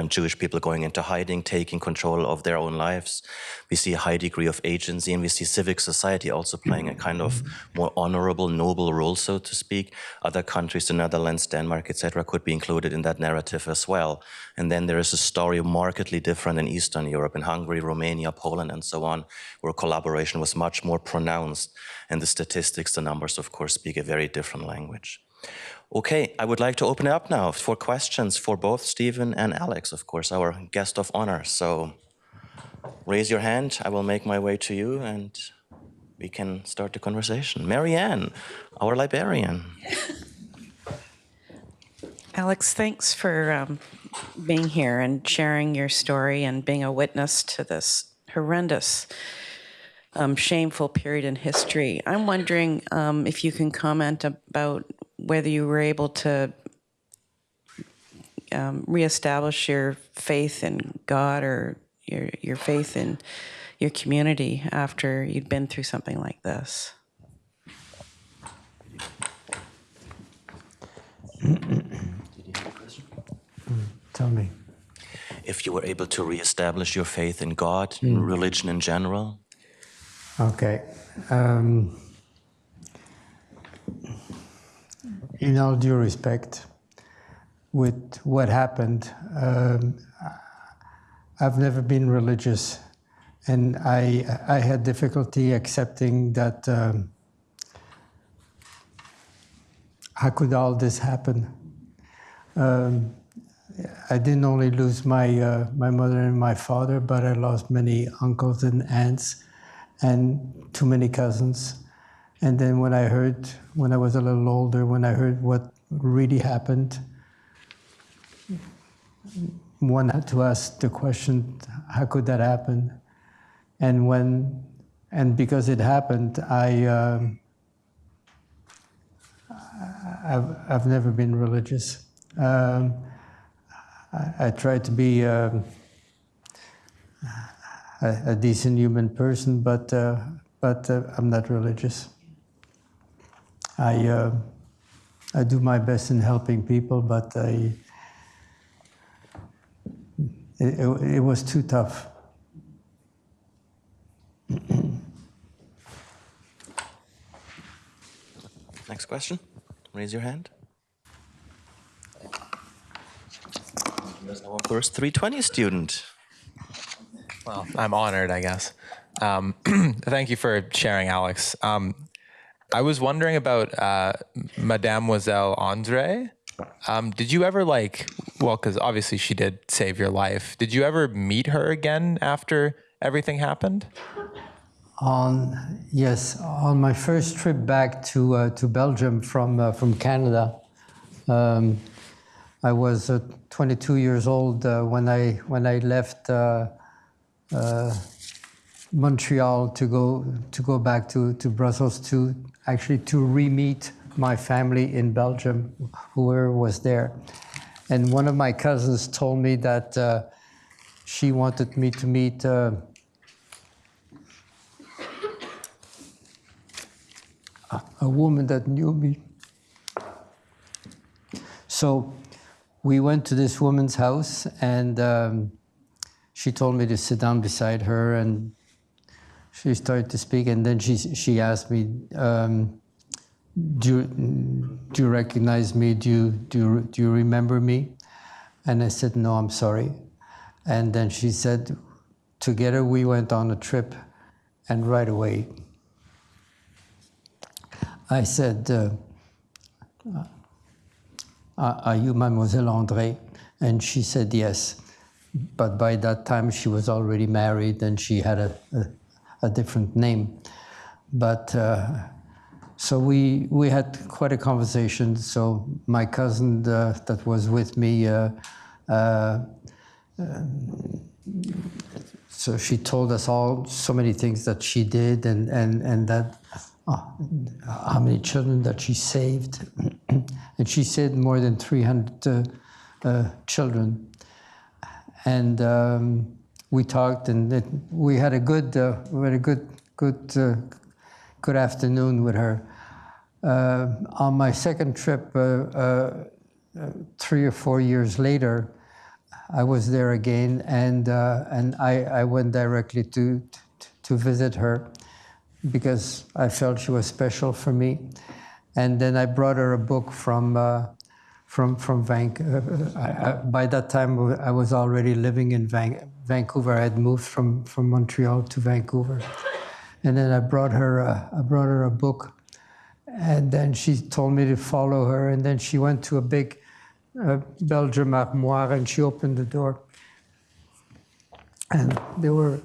Jewish people going into hiding, taking control of their own lives. We see a high degree of agency, and we see civic society also playing a kind of more honorable, noble role, so to speak. Other countries, the Netherlands, Denmark, etc., could be included in that narrative as well. And then there is a story markedly different in Eastern Europe, in Hungary, Romania, Poland, and so on, where collaboration was much more pronounced. And the statistics, the numbers, of course, speak a very different language. Okay, I would like to open it up now for questions for both Stephen and Alex, of course, our guest of honor. So raise your hand, I will make my way to you, and we can start the conversation. Marianne, our librarian. Alex, thanks for being here and sharing your story and being a witness to this horrendous, shameful period in history. I'm wondering if you can comment about whether you were able to reestablish your faith in God or your faith in your community after you'd been through something like this. Tell me. If you were able to reestablish your faith in God, in religion in general? Okay. In all due respect, with what happened, I've never been religious, and I had difficulty accepting that how could all this happen? I didn't only lose my mother and my father, but I lost many uncles and aunts and too many cousins. And then when I was a little older, when I heard what really happened, one had to ask the question, how could that happen? And because it happened, I've never been religious. I try to be a decent human person, but I'm not religious. I do my best in helping people, but it was too tough. Next question. Raise your hand. Here's our first 320 student. Well, I'm honored, I guess. Thank you for sharing, Alex. I was wondering about Mademoiselle Andre. Did you ever because obviously she did save your life. Did you ever meet her again after everything happened? Yes, on my first trip back to Belgium from Canada, I was 22 years old when I left Montreal to go back to Brussels to re-meet my family in Belgium, whoever was there. And one of my cousins told me that she wanted me to meet a woman that knew me. So we went to this woman's house, and she told me to sit down beside her, and she started to speak, and then she asked me, do you recognize me? Do you remember me? And I said, no, I'm sorry. And then she said, together we went on a trip, and right away, I said, are you Mademoiselle André? And she said yes. But by that time, she was already married, and she had a different name. But so we had quite a conversation. So my cousin that was with me, so she told us all so many things that she did, and that how many children that she saved. And she saved more than 300 children. And we talked, and we had a good afternoon with her. On my second trip, 3 or 4 years later, I was there again, and I went directly to visit her because I felt she was special for me. And then I brought her a book from Vancouver. By that time, I was already living in Vancouver. I had moved from Montreal to Vancouver. And then I brought her a book. And then she told me to follow her. And then she went to a big Belgium armoire, and she opened the door. And there were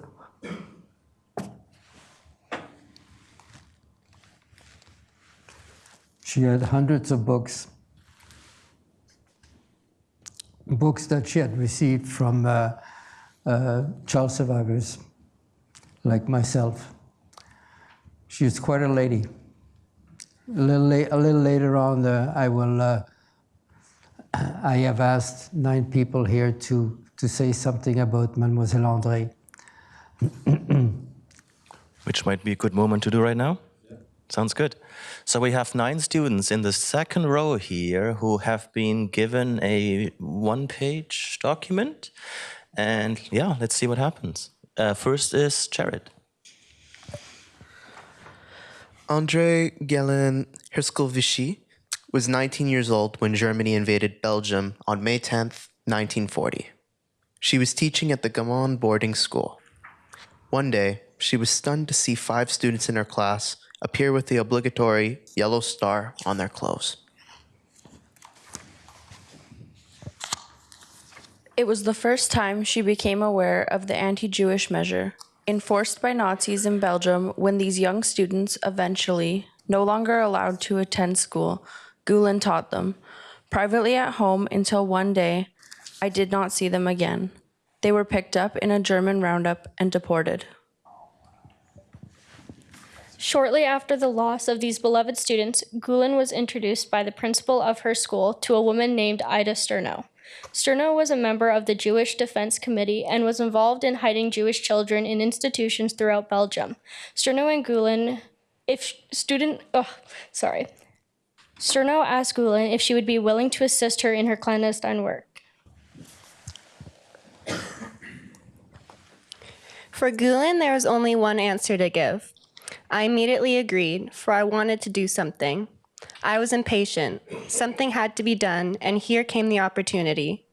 she had hundreds of books that she had received from child survivors like myself. She was quite a lady. A little later on, I have asked 9 people here to say something about Mademoiselle André. Which might be a good moment to do right now. Yeah. Sounds good. So we have 9 students in the second row here who have been given a 1-page document. And yeah, let's see what happens. First is Jared. André Gelen Herskel-Vichy was 19 years old when Germany invaded Belgium on May 10th, 1940. She was teaching at the Gammon boarding school. One day, she was stunned to see 5 students in her class appear with the obligatory yellow star on their clothes. It was the first time she became aware of the anti-Jewish measure enforced by Nazis in Belgium when these young students eventually, no longer allowed to attend school, Gulen taught them, privately at home until one day, I did not see them again. They were picked up in a German roundup and deported. Shortly after the loss of these beloved students, Gulen was introduced by the principal of her school to a woman named Ida Sterno. Sterno was a member of the Jewish Defense Committee and was involved in hiding Jewish children in institutions throughout Belgium. Sterno and Gulen, Sterno asked Gulen if she would be willing to assist her in her clandestine work. For Gulen, there was only one answer to give. I immediately agreed, for I wanted to do something. I was impatient. Something had to be done, and here came the opportunity.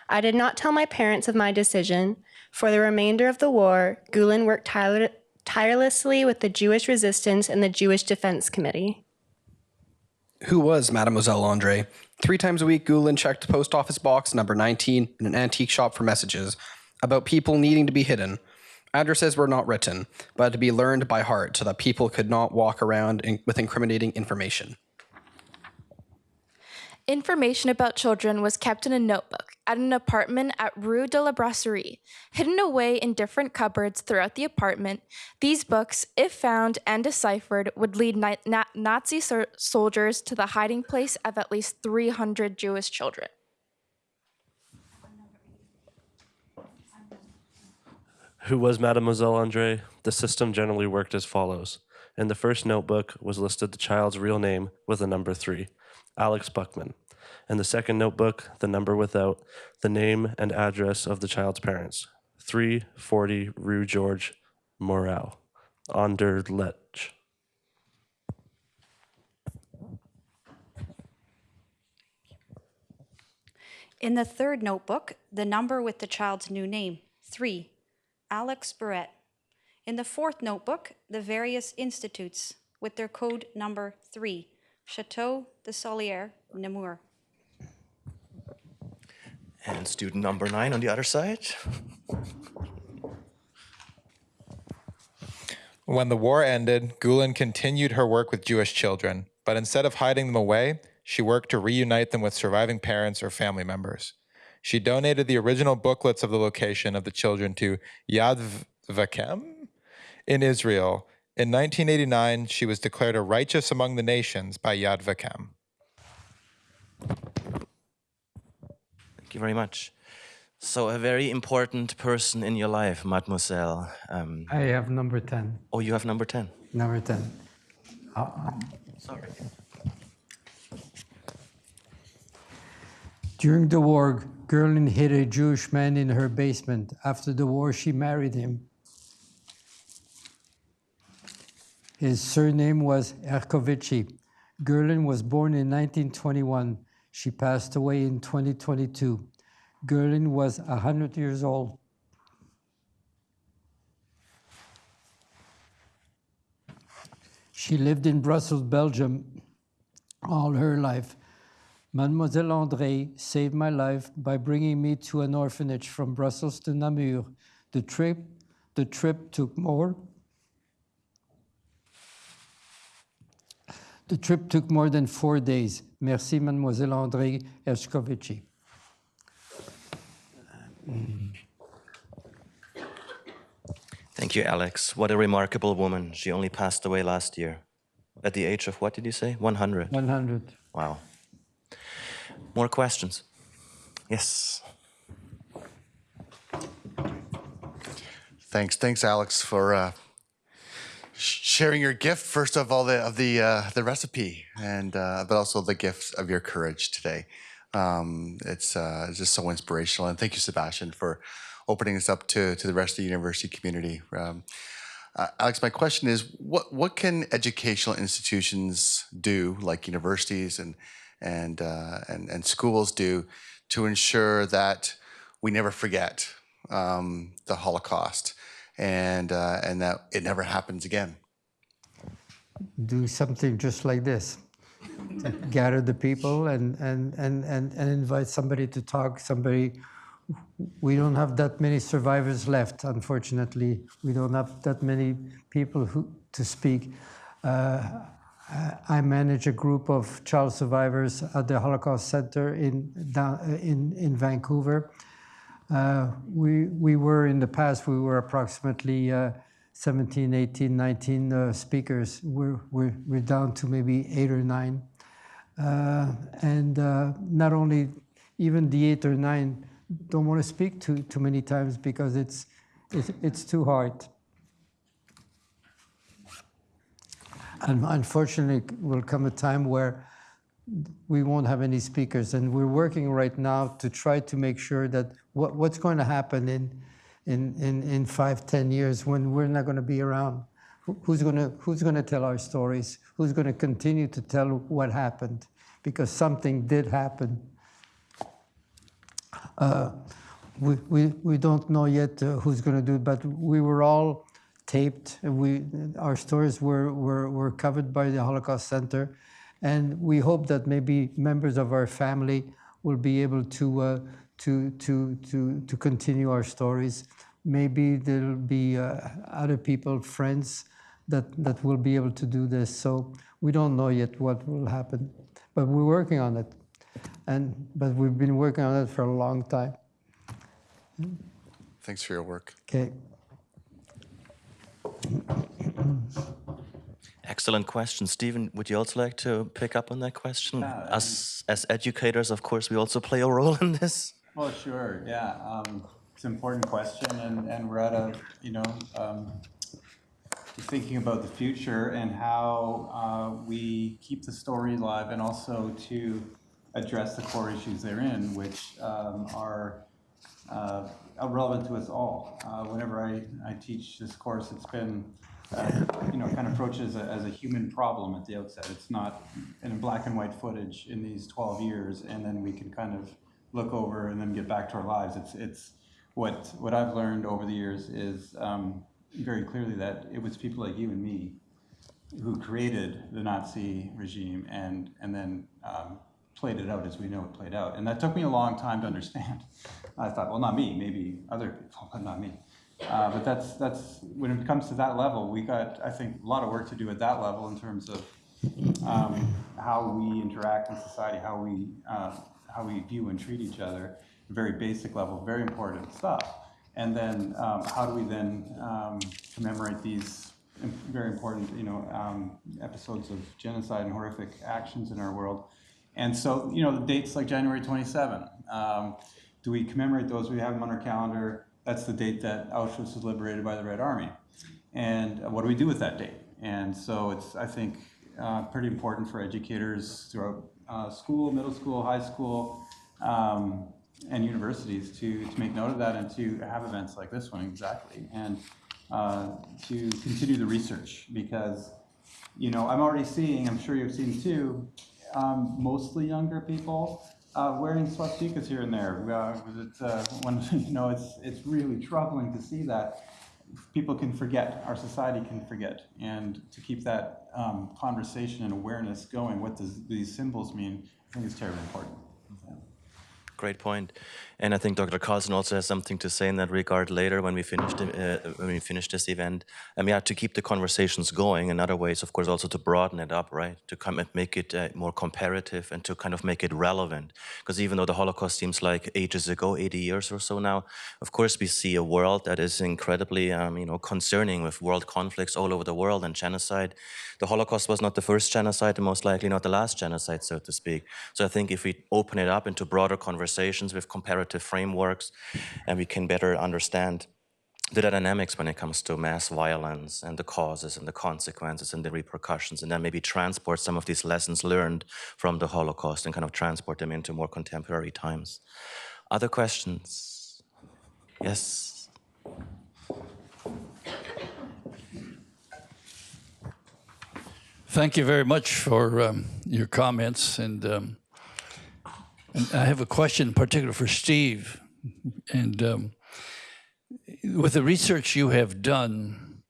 I did not tell my parents of my decision. For the remainder of the war, Gulen worked tirelessly with the Jewish resistance and the Jewish Defense Committee. Who was Mademoiselle André? 3 times a week, Gulen checked post office box number 19 in an antique shop for messages about people needing to be hidden. Addresses were not written, but to be learned by heart so that people could not walk around with incriminating information. Information about children was kept in a notebook at an apartment at Rue de la Brasserie. Hidden away in different cupboards throughout the apartment, these books, if found and deciphered, would lead Nazi soldiers to the hiding place of at least 300 Jewish children. Who was Mademoiselle Andre? The system generally worked as follows. In the first notebook was listed the child's real name with a number 3, Alex Buckman. In the second notebook, the number without the name and address of the child's parents, 340 Rue George Morel, Anderlecht. In the third notebook, the number with the child's new name, 3, Alex Barrett. In the fourth notebook, the various institutes with their code number 3, Chateau de Solier, Namur. And student number 9 on the other side. When the war ended, Gulen continued her work with Jewish children, but instead of hiding them away, she worked to reunite them with surviving parents or family members. She donated the original booklets of the location of the children to Yad Vashem in Israel. In 1989, she was declared a righteous among the nations by Yad Vashem. Thank you very much. So a very important person in your life, mademoiselle. I have number 10. Oh, you have number 10. Number 10. Sorry. During the war, Gerlin hid a Jewish man in her basement. After the war, she married him. His surname was Erkovici. Gerlin was born in 1921. She passed away in 2022. Gerlin was 100 years old. She lived in Brussels, Belgium, all her life. Mademoiselle André saved my life by bringing me to an orphanage from Brussels to Namur. The trip took more than 4 days. Merci, Mademoiselle André Erskovici. Thank you, Alex. What a remarkable woman. She only passed away last year. At the age of what did you say? 100. 100. Wow. More questions? Yes. Thanks, Alex, for sharing your gift. First of all, the recipe, and but also the gift of your courage today. It's just so inspirational, and thank you, Sebastian, for opening us up to the rest of the university community. Alex, my question is, what can educational institutions do, like universities and schools do, to ensure that we never forget the Holocaust and that it never happens again? Do something just like this. Gather the people and invite somebody to talk, we don't have that many survivors left, unfortunately. We don't have that many people to speak. I manage a group of child survivors at the Holocaust Center in Vancouver. We were in the past, we were approximately 17, 18, 19 speakers. We're down to maybe 8 or 9. And not only, even the 8 or 9 don't want to speak too many times because it's too hard. And unfortunately, will come a time where we won't have any speakers, and we're working right now to try to make sure that what's going to happen in 5, 10 years when we're not going to be around. Who's going to tell our stories? Who's going to continue to tell what happened? Because something did happen. We don't know yet who's going to do it, but we were all taped. Our stories were covered by the Holocaust Center, and we hope that maybe members of our family will be able to continue our stories. Maybe there'll be other people, friends, that will be able to do this. So we don't know yet what will happen, but we're working on it. but we've been working on it for a long time. Thanks for your work. Okay. Excellent question. Stephen, would you also like to pick up on that question? Us, as educators, of course, we also play a role in this. Well, sure, yeah. It's an important question, and we're at a, thinking about the future and how we keep the story alive, and also to address the core issues therein, which are relevant to us all. Whenever I teach this course, it's been, kind of approached as a human problem at the outset. It's not in black and white footage in these 12 years, and then we can kind of look over and then get back to our lives. It's what I've learned over the years is very clearly that it was people like you and me who created the Nazi regime and then played it out as we know it played out. And that took me a long time to understand. I thought, well, not me, maybe other people, but not me. But that's when it comes to that level, we got, I think, a lot of work to do at that level in terms of how we interact in society, how we view and treat each other, very basic level, very important stuff. And then how do we then commemorate these very important, episodes of genocide and horrific actions in our world? And so, the dates like January 27, do we commemorate those? We have them on our calendar. That's the date that Auschwitz was liberated by the Red Army. And what do we do with that date? And so it's, I think, pretty important for educators throughout school, middle school, high school, and universities to make note of that and to have events like this one, exactly, and to continue the research, because, I'm already seeing, I'm sure you've seen too, mostly younger people wearing swastikas here and there. It's really troubling to see that people can forget, our society can forget, and to keep that conversation and awareness going, what does these symbols mean, I think is terribly important. Great point. And I think Dr. Carlson also has something to say in that regard later when we finish this event. To keep the conversations going in other ways, of course, also to broaden it up, right? To come and make it more comparative and to kind of make it relevant. Because even though the Holocaust seems like ages ago, 80 years or so now, of course, we see a world that is incredibly, concerning with world conflicts all over the world and genocide. The Holocaust was not the first genocide and most likely not the last genocide, so to speak. So I think if we open it up into broader conversations with comparative frameworks, and we can better understand the dynamics when it comes to mass violence and the causes and the consequences and the repercussions, and then maybe transport some of these lessons learned from the Holocaust and kind of transport them into more contemporary times. Other questions? Yes? Thank you very much for your comments, and I have a question in particular for Steve. And with the research you have done,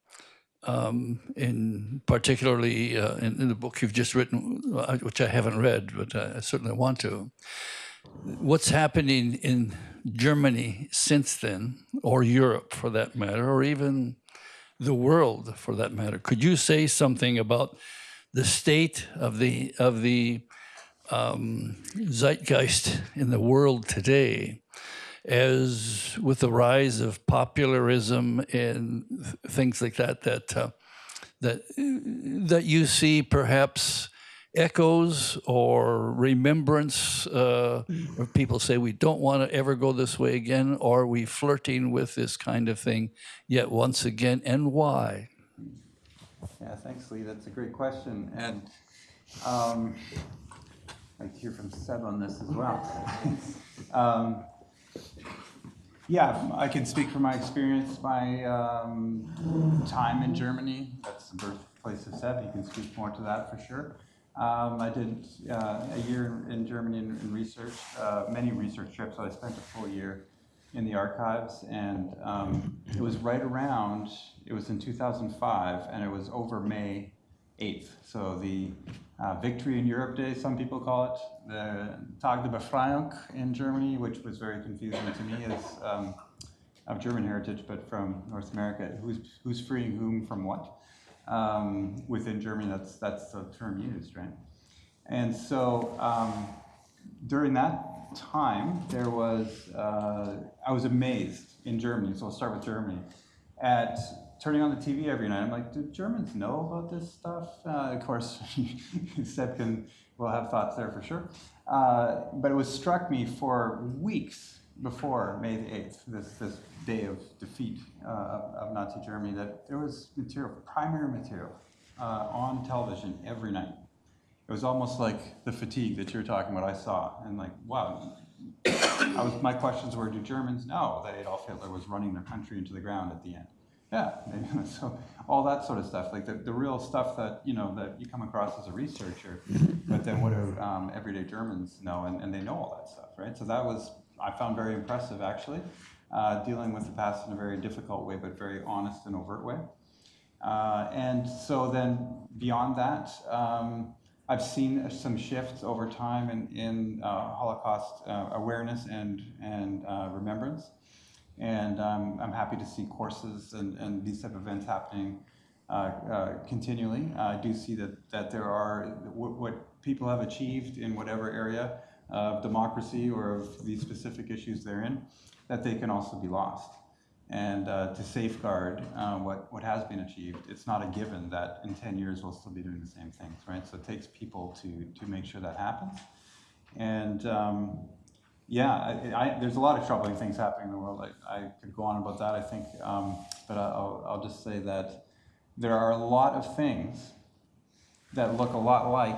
particularly in the book you've just written, which I haven't read, but I certainly want to, what's happening in Germany since then, or Europe for that matter, or even the world for that matter? Could you say something about the state of the zeitgeist in the world today, as with the rise of popularism and things like that you see perhaps echoes or remembrance, or people say we don't want to ever go this way again, or are we flirting with this kind of thing yet once again, and why? Yeah, thanks, Lee. That's a great question. And I'd like to hear from Seb on this as well. I can speak from my experience, my time in Germany. That's the birthplace of Seb. He can speak more to that for sure. I did a year in Germany in research, many research trips. So I spent a full year in the archives, and it was it was in 2005, and it was over May 8th. So the Victory in Europe Day, some people call it, the Tag der Befreiung in Germany, which was very confusing to me as of German heritage, but from North America. Who's freeing whom from what? Within Germany, that's the term used, right? And so during that time, there was, I was amazed in Germany, so I'll start with Germany, at turning on the TV every night. I'm like, do Germans know about this stuff? Of course, Seb will have thoughts there for sure. But it was struck me for weeks before May the 8th, this day of defeat of Nazi Germany, that there was material, primary material, on television every night. It was almost like the fatigue that you're talking about, I saw, and like, wow. My questions were, do Germans know that Adolf Hitler was running their country into the ground at the end? Yeah, so all that sort of stuff, like the real stuff that, that you come across as a researcher, but then what do everyday Germans know, and they know all that stuff, right? So that was, I found very impressive, actually, dealing with the past in a very difficult way, but very honest and overt way. And so then beyond that, I've seen some shifts over time in Holocaust awareness and remembrance. And I'm happy to see courses and these type of events happening continually. I do see that there are, what people have achieved in whatever area of democracy or of these specific issues they're in, that they can also be lost. And to safeguard what has been achieved, it's not a given that in 10 years we'll still be doing the same things, right? So it takes people to make sure that happens. And yeah, there's a lot of troubling things happening in the world. I could go on about that, I think, but I'll just say that there are a lot of things that look a lot like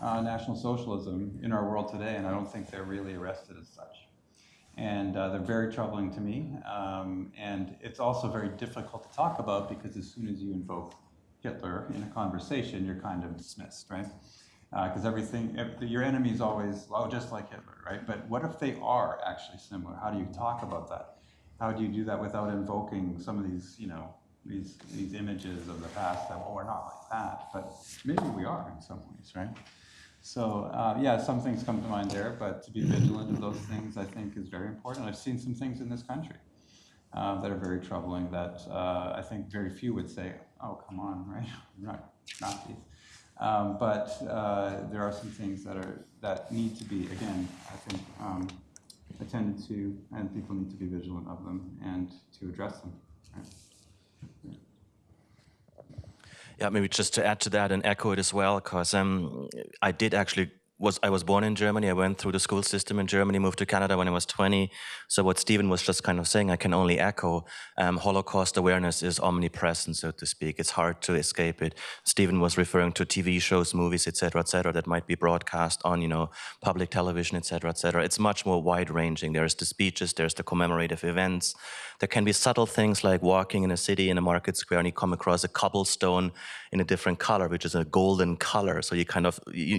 National Socialism in our world today, and I don't think they're really arrested as such. And they're very troubling to me, and it's also very difficult to talk about because as soon as you invoke Hitler in a conversation, you're kind of dismissed, right? Because your enemy is always, oh, just like Hitler, right? But what if they are actually similar? How do you talk about that? How do you do that without invoking some of these, these images of the past that, well, we're not like that, but maybe we are in some ways, right? So yeah, some things come to mind there, but to be vigilant of those things, I think, is very important. I've seen some things in this country that are very troubling that I think very few would say, oh, come on, right? We're not Nazis. But there are some things that need to be, again, I think, attended to, and people need to be vigilant of them and to address them. Right? Yeah, maybe just to add to that and echo it as well, because I was born in Germany. I went through the school system in Germany, moved to Canada when I was 20. So what Stephen was just kind of saying, I can only echo. Holocaust awareness is omnipresent, so to speak. It's hard to escape it. Stephen was referring to TV shows, movies, et cetera, that might be broadcast on, public television, et cetera, et cetera. It's much more wide-ranging. There's the speeches, there's the commemorative events. There can be subtle things like walking in a city, in a market square, and you come across a cobblestone in a different color, which is a golden color. So you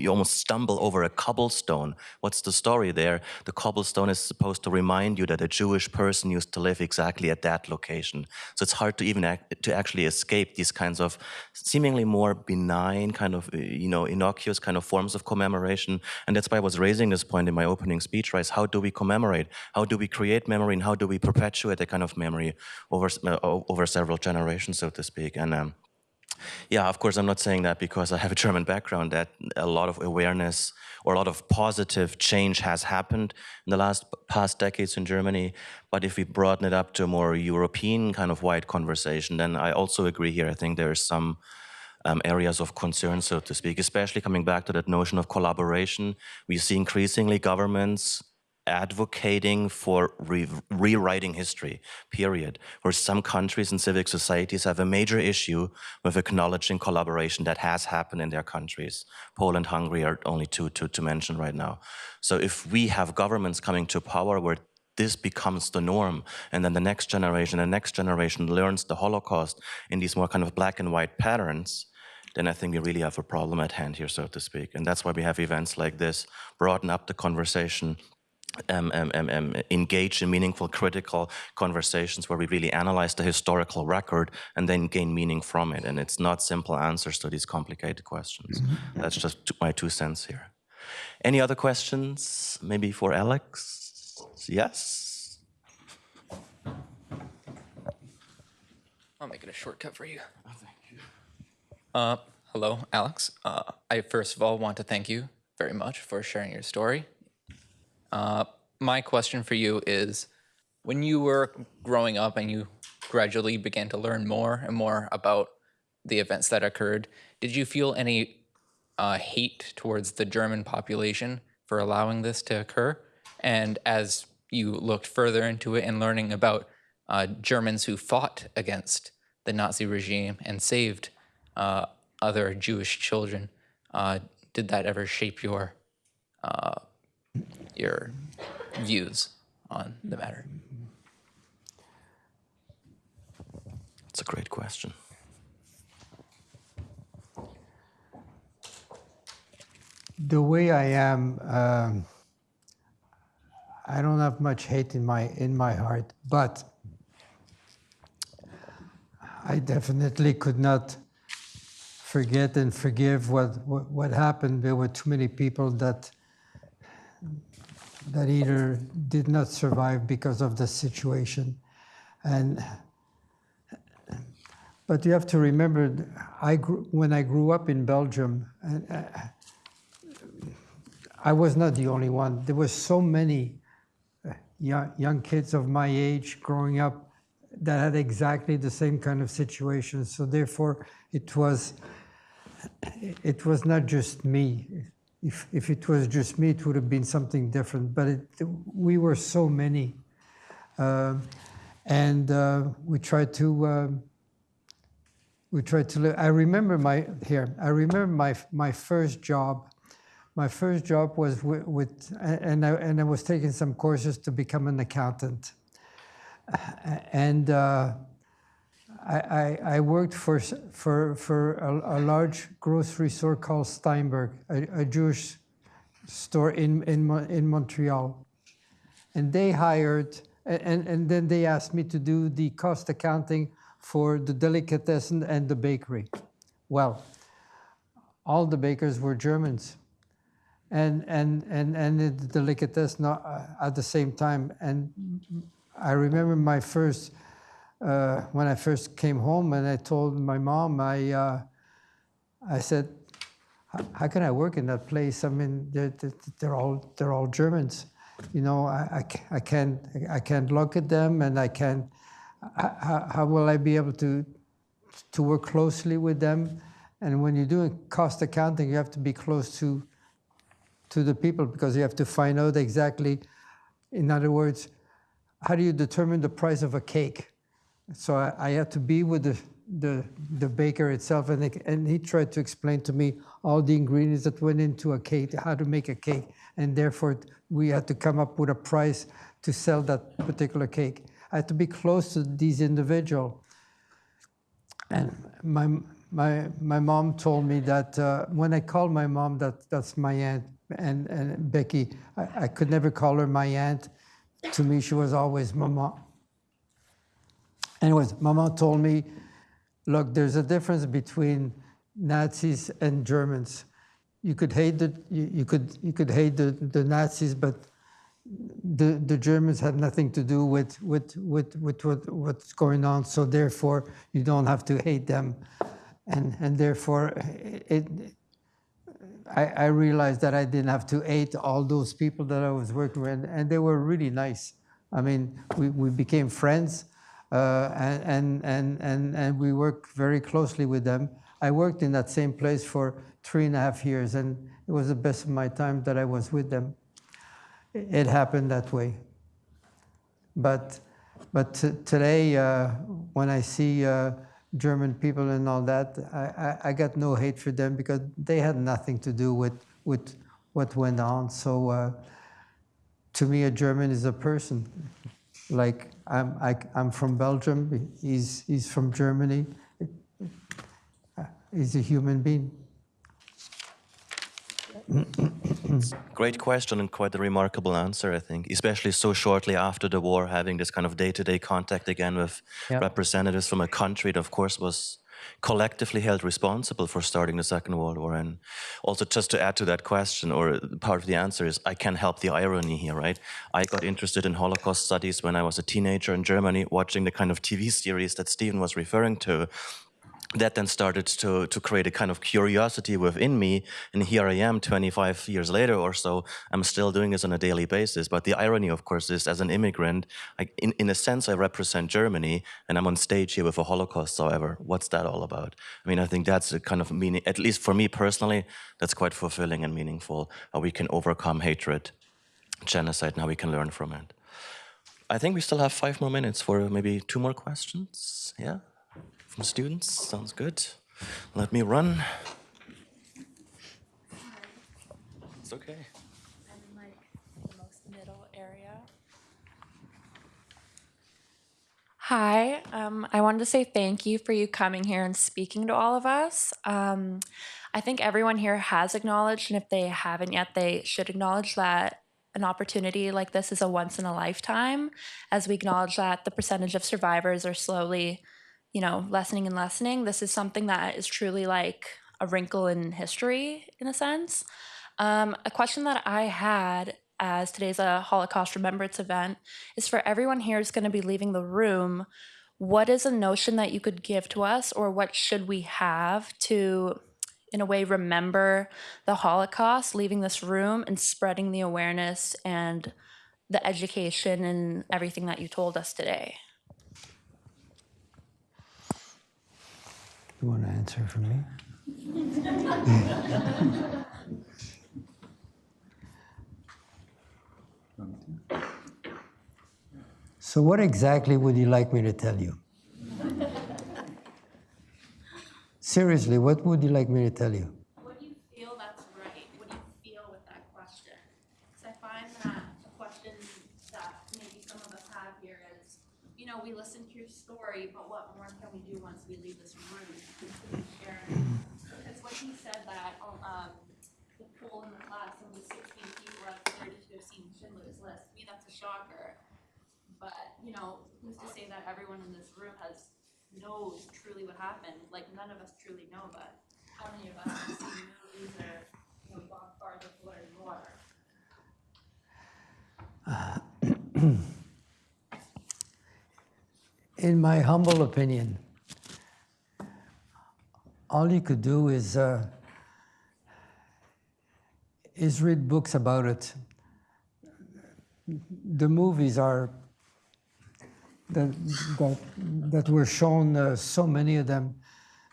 almost stumble over a cobblestone. What's the story there? The cobblestone is supposed to remind you that a Jewish person used to live exactly at that location. So it's hard to even actually escape these kinds of seemingly more benign kind of, innocuous kind of forms of commemoration. And that's why I was raising this point in my opening speech, right? How do we commemorate? How do we create memory? And how do we perpetuate a kind of memory over several generations, so to speak? And yeah, of course, I'm not saying that because I have a German background, that a lot of awareness or a lot of positive change has happened in the past decades in Germany. But if we broaden it up to a more European kind of wide conversation, then I also agree here. I think there are some areas of concern, so to speak, especially coming back to that notion of collaboration. We see increasingly governments advocating for rewriting history, period, where some countries and civic societies have a major issue with acknowledging collaboration that has happened in their countries. Poland, Hungary are only two to mention right now. So if we have governments coming to power where this becomes the norm, and then the next generation learns the Holocaust in these more kind of black and white patterns, then I think we really have a problem at hand here, so to speak. And that's why we have events like this, broaden up the conversation, engage in meaningful critical conversations where we really analyze the historical record and then gain meaning from it. And it's not simple answers to these complicated questions. That's just my 2 cents here. Any other questions? Maybe for Alex? Yes? I'll make it a shortcut for you. Oh, thank you. Hello, Alex. I first of all want to thank you very much for sharing your story. My question for you is, when you were growing up and you gradually began to learn more and more about the events that occurred, did you feel any hate towards the German population for allowing this to occur? And as you looked further into it and learning about Germans who fought against the Nazi regime and saved other Jewish children, did that ever shape your views on the matter? It's a great question. The way I am, I don't have much hate in my heart, but I definitely could not forget and forgive what happened. There were too many people that either did not survive because of the situation, but you have to remember, when I grew up in Belgium, I was not the only one. There were so many young kids of my age growing up that had exactly the same kind of situation. So therefore, it was not just me. If it was just me, it would have been something different. But we were so many, and we tried to. I remember my first job. My first job was and I was taking some courses to become an accountant. And I worked for a large grocery store called Steinberg, a Jewish store in Montreal. And they hired, and then they asked me to do the cost accounting for the delicatessen and the bakery. Well, all the bakers were Germans. And the delicatessen at the same time. And I remember when I first came home and I told my mom, I said, how can I work in that place? I mean, they're all Germans. You know, I can't look at them, and I can't. How will I be able to work closely with them? And when you're doing cost accounting, you have to be close to the people, because you have to find out exactly, in other words, how do you determine the price of a cake? So I had to be with the baker itself, and he tried to explain to me all the ingredients that went into a cake, how to make a cake, and therefore we had to come up with a price to sell that particular cake. I had to be close to these individuals. And my mom told me that when I called my mom, that's my aunt, and Becky, I could never call her my aunt. To me, she was always Mama. Anyways, Mama told me, look, there's a difference between Nazis and Germans. You could hate you could hate the Nazis, but the Germans had nothing to do with what's going on. So therefore, you don't have to hate them, and therefore I realized that I didn't have to hate all those people that I was working with, and they were really nice. I mean, we became friends, and we worked very closely with them. I worked in that same place for 3.5 years, and it was the best of my time that I was with them. It happened that way. But today, when I see German people and all that, I got no hate for them, because they had nothing to do with what went on. So to me, a German is a person. Like I'm from Belgium, he's from Germany. He's a human being. Great question and quite a remarkable answer, I think, especially so shortly after the war, having this kind of day-to-day contact again with representatives from a country that, of course, was collectively held responsible for starting the Second World War. And also, just to add to that question, or part of the answer is, I can't help the irony here, right? I got interested in Holocaust studies when I was a teenager in Germany, watching the kind of TV series that Stephen was referring to. that then started to create a kind of curiosity within me. And here I am 25 years later or so, I'm still doing this on a daily basis. But the irony, of course, is as an immigrant, in a sense, I represent Germany and I'm on stage here with a Holocaust. However, what's that all about? I mean, I think that's a kind of meaning, at least for me personally, that's quite fulfilling and meaningful, how we can overcome hatred, genocide, and how we can learn from it. I think we still have 5 more minutes for maybe 2 more questions. Yeah? From students, sounds good. Let me run. It's okay. I'm in like the most middle area. Hi, I wanted to say thank you for you coming here and speaking to all of us. I think everyone here has acknowledged, and if they haven't yet, they should acknowledge that an opportunity like this is a once in a lifetime, as we acknowledge that the percentage of survivors are slowly, lessening and lessening. This is something that is truly like a wrinkle in history, in a sense. A question that I had, as today's a Holocaust remembrance event, is for everyone here who's going to be leaving the room, what is a notion that you could give to us, or what should we have to, in a way, remember the Holocaust, leaving this room and spreading the awareness and the education and everything that you told us today? You want to answer for me? So what exactly would you like me to tell you? Seriously, what would you like me to tell you? What do you feel that's right? What do you feel with that question? Because I find that a question that maybe some of us have here is, we listen to your story, but what more can we do once we leave this room? Because when he said that, the poll in the class, only 16 people out of 32 have seen Schindler's List. To me, that's a shocker. But, who's to say that everyone in this room knows truly what happened? Like, none of us truly know, but how many of us have seen movies or, gone farther to learn more? In my humble opinion, all you could do is read books about it. The movies are that were shown, so many of them,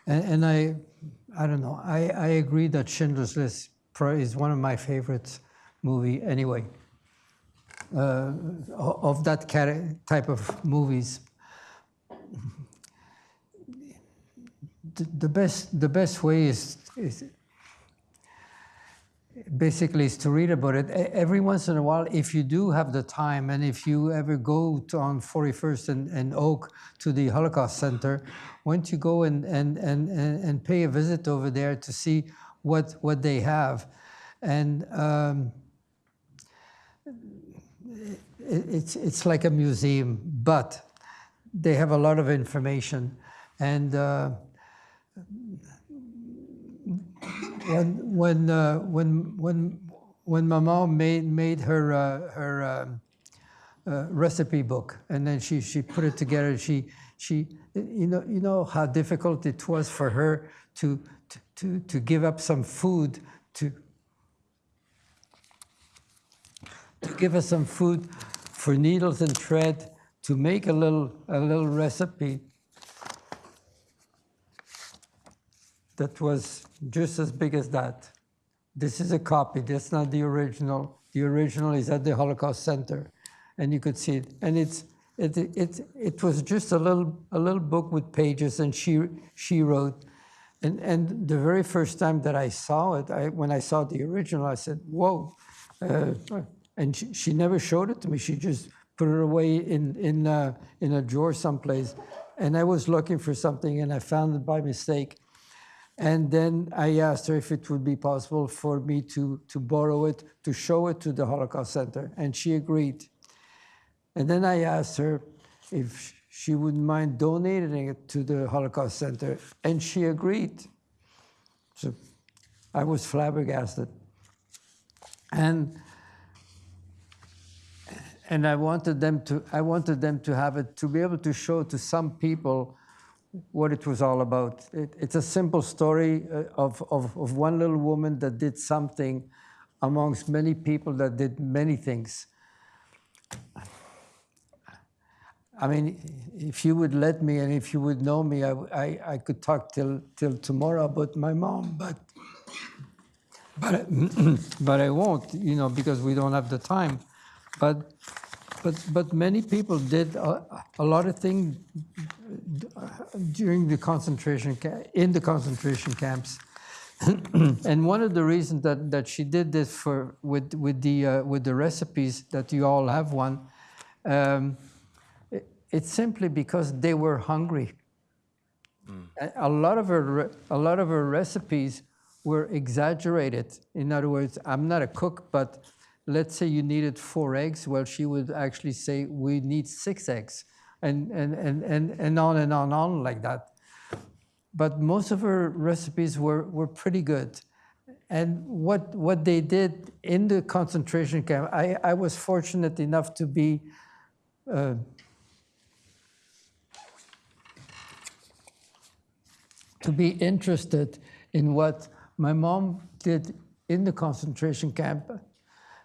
and I don't know. I agree that Schindler's List is one of my favorite movie anyway. Of that type of movies. The best way is basically is to read about it. Every once in a while, if you do have the time, and if you ever go on 41st and Oak to the Holocaust Center, why don't you go and pay a visit over there to see what they have. And it's like a museum, but they have a lot of information. And when my mom made her recipe book, and then she put it together, she you know how difficult it was for her to give up some food to give us some food for needles and thread to make a little recipe that was just as big as that. This is a copy. That's not the original. The original is at the Holocaust Center, and you could see it. And it was just a little book with pages, and she wrote. And the very first time that I saw it, when I saw the original, I said, "Whoa!" And she never showed it to me. She just put it away in a drawer someplace. And I was looking for something, and I found it by mistake. And then I asked her if it would be possible for me to borrow it, to show it to the Holocaust Center, and she agreed. And then I asked her if she wouldn't mind donating it to the Holocaust Center, and she agreed. So I was flabbergasted. And I wanted them to have it, to be able to show to some people what it was all about. It's a simple story of one little woman that did something amongst many people that did many things. I mean, if you would let me and if you would know me, I could talk till tomorrow about my mom, but I won't, you know, because we don't have the time. But many people did a lot of things during the in the concentration camps. And one of the reasons that she did this with the recipes that you all have one, it's simply because they were hungry. A lot of her recipes were exaggerated. In other words, I'm not a cook, but let's say you needed 4 eggs. Well, she would actually say, we need 6 eggs, and on and on like that. But most of her recipes were pretty good. And what they did in the concentration camp, I was fortunate enough to be interested in what my mom did in the concentration camp.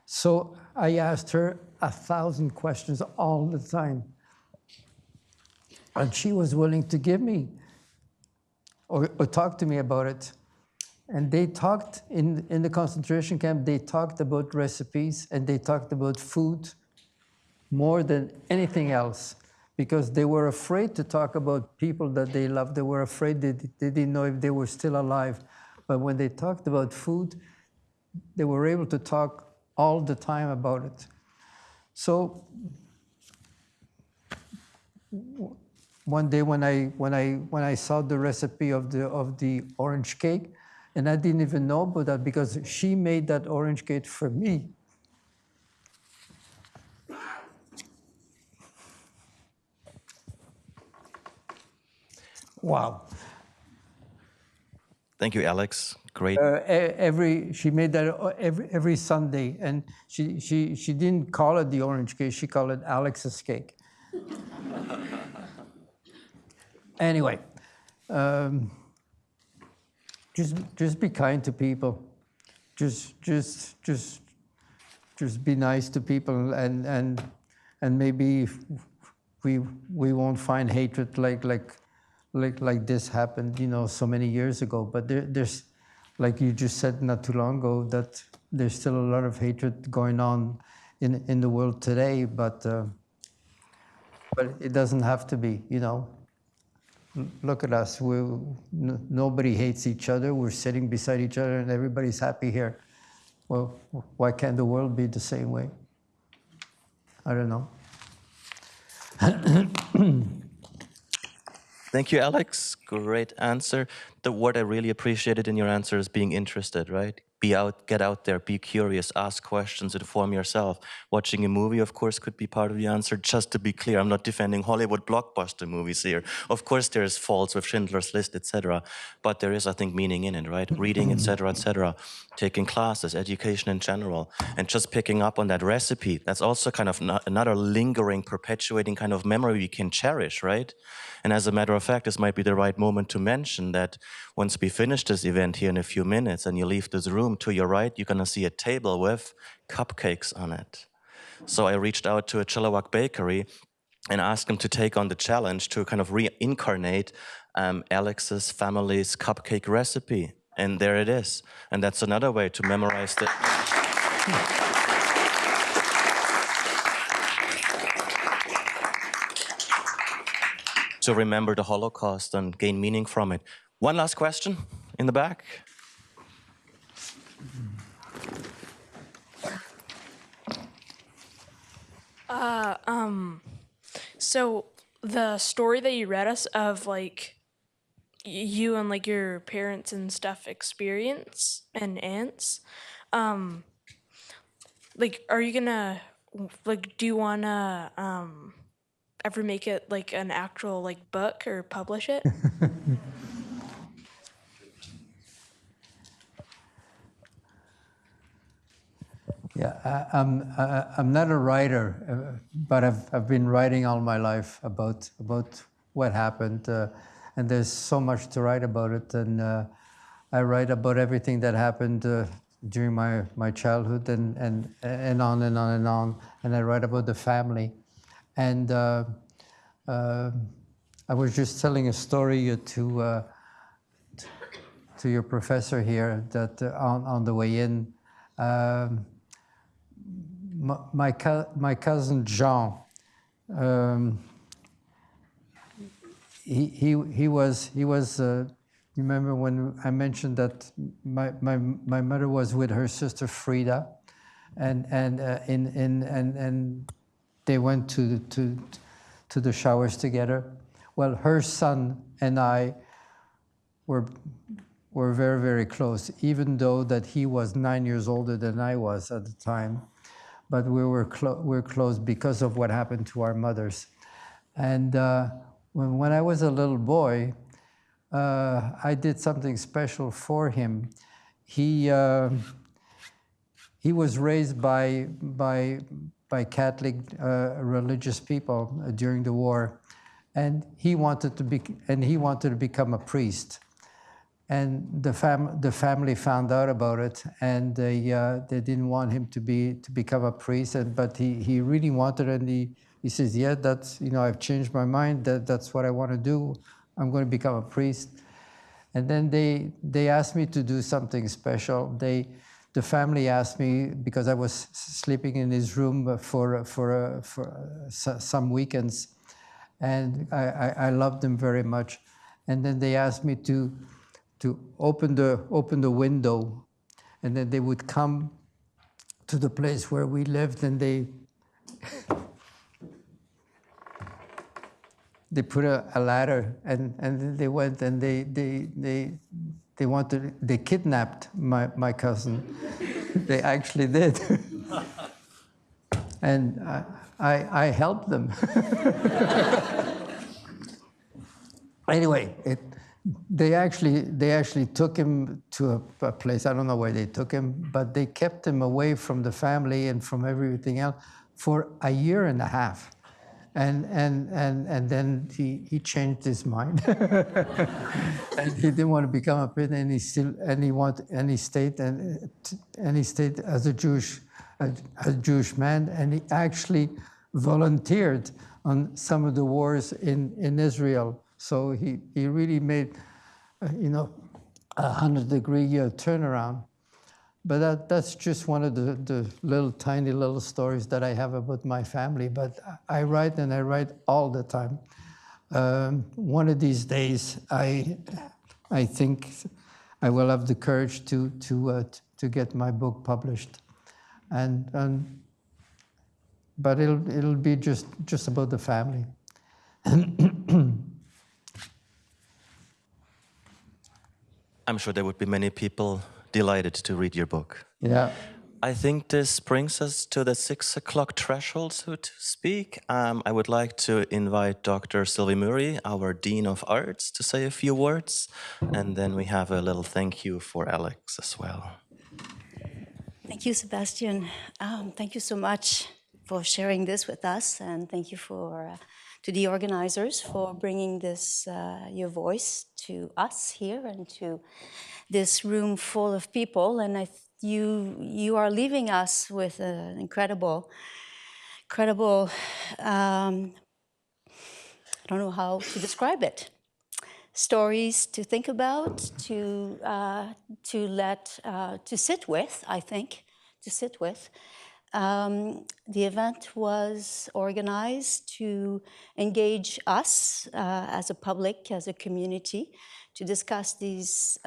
So I asked her 1,000 questions all the time. And she was willing to give me or talk to me about it. And they talked in the concentration camp, they talked about recipes and they talked about food more than anything else, because they were afraid to talk about people that they loved. They were afraid they didn't know if they were still alive. But when they talked about food, they were able to talk all the time about it. So one day when I saw the recipe of the orange cake, and I didn't even know about that because she made that orange cake for me. Wow. Thank you, Alex. Great. She made that every Sunday, and she didn't call it the orange cake. She called it Alex's cake. Anyway, just be kind to people. Just be nice to people, and maybe we won't find hatred like this happened, you know, so many years ago. But there's, like you just said not too long ago, that there's still a lot of hatred going on in the world today. But it doesn't have to be, you know. Look at us. Nobody hates each other. We're sitting beside each other, and everybody's happy here. Well, why can't the world be the same way? I don't know. Thank you, Alex. Great answer. The word I really appreciated in your answer is being interested, right? Get out there, be curious, ask questions, inform yourself. Watching a movie, of course, could be part of the answer. Just to be clear, I'm not defending Hollywood blockbuster movies here. Of course, there's faults with Schindler's List, etc. But there is, I think, meaning in it, right? Reading, etc., etc. Taking classes, education in general, and just picking up on that recipe. That's also kind of another lingering, perpetuating kind of memory we can cherish, right? And as a matter of fact, this might be the right moment to mention that once we finish this event here in a few minutes and you leave this room, to your right, you're gonna see a table with cupcakes on it. So I reached out to a Chilliwack bakery and asked them to take on the challenge to kind of reincarnate Alex's family's cupcake recipe. And there it is. And that's another way to memorize the... to remember the Holocaust and gain meaning from it. One last question in the back. So the story that you read us of like you and like your parents and stuff experience and aunts, like are you gonna like do you wanna ever make it like an actual like book or publish it? Yeah, I'm not a writer, but I've been writing all my life about what happened, and there's so much to write about it. And I write about everything that happened during my childhood and on and on and on. And I write about the family. And I was just telling a story to your professor here that on the way in, my cousin Jean, he was you remember when I mentioned that my mother was with her sister Frida, and they went to the showers together. Well, her son and I were very, very close, even though that he was 9 years older than I was at the time. But we were close because of what happened to our mothers. And when I was a little boy, I did something special for him. He was raised by Catholic religious people during the war, and he wanted to become a priest. And the family found out about it, and they didn't want him to become a priest. But he really wanted, and he says, "Yeah, that's I've changed my mind. That's what I want to do. I'm going to become a priest." And then they asked me to do something special. The family asked me, because I was sleeping in his room for some weekends, and I loved him very much. And then they asked me to open the window, and then they would come to the place where we lived, and they put a ladder, and then they went and they kidnapped my cousin. They actually did. And I helped them. Anyway, they actually took him to a place, I don't know where they took him, but they kept him away from the family and from everything else for a year and a half. And then he changed his mind. And he didn't want to become a priest, and he stayed as a Jewish man, and he actually volunteered on some of the wars in Israel. So he really made, a 100-degree turnaround. But that's just one of the tiny little stories that I have about my family. But I write, and I write all the time. One of these days, I think I will have the courage to get my book published, but it'll be just about the family. I'm sure there would be many people delighted to read your book. Yeah. I think this brings us to the 6 o'clock threshold, so to speak. I would like to invite Dr. Sylvie Murray, our Dean of Arts, to say a few words, and then we have a little thank you for Alex as well. Thank you, Sebastian. Thank you so much for sharing this with us, and thank you to the organizers for bringing this your voice to us here and to this room full of people. And you are leaving us with an incredible. I don't know how to describe it. Stories to think about, to sit with. I think to sit with. The event was organized to engage us as a public, as a community, to discuss these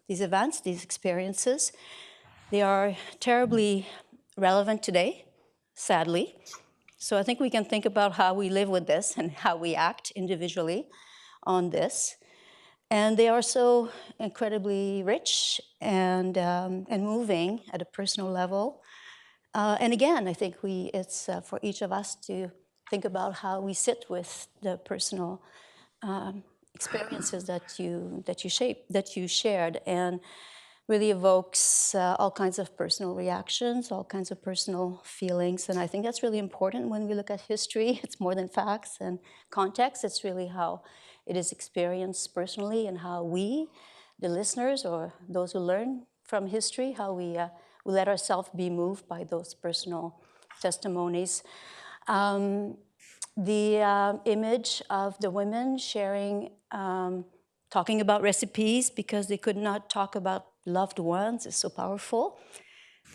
events, these experiences. They are terribly relevant today, sadly. So I think we can think about how we live with this and how we act individually on this. And they are so incredibly rich and moving at a personal level. And again, I think it's for each of us to think about how we sit with the personal experiences that you shared. And really evokes all kinds of personal reactions, all kinds of personal feelings. And I think that's really important when we look at history. It's more than facts and context. It's really how it is experienced personally and how we, the listeners or those who learn from history, how we let ourselves be moved by those personal testimonies. The image of the women sharing, talking about recipes because they could not talk about loved ones is so powerful.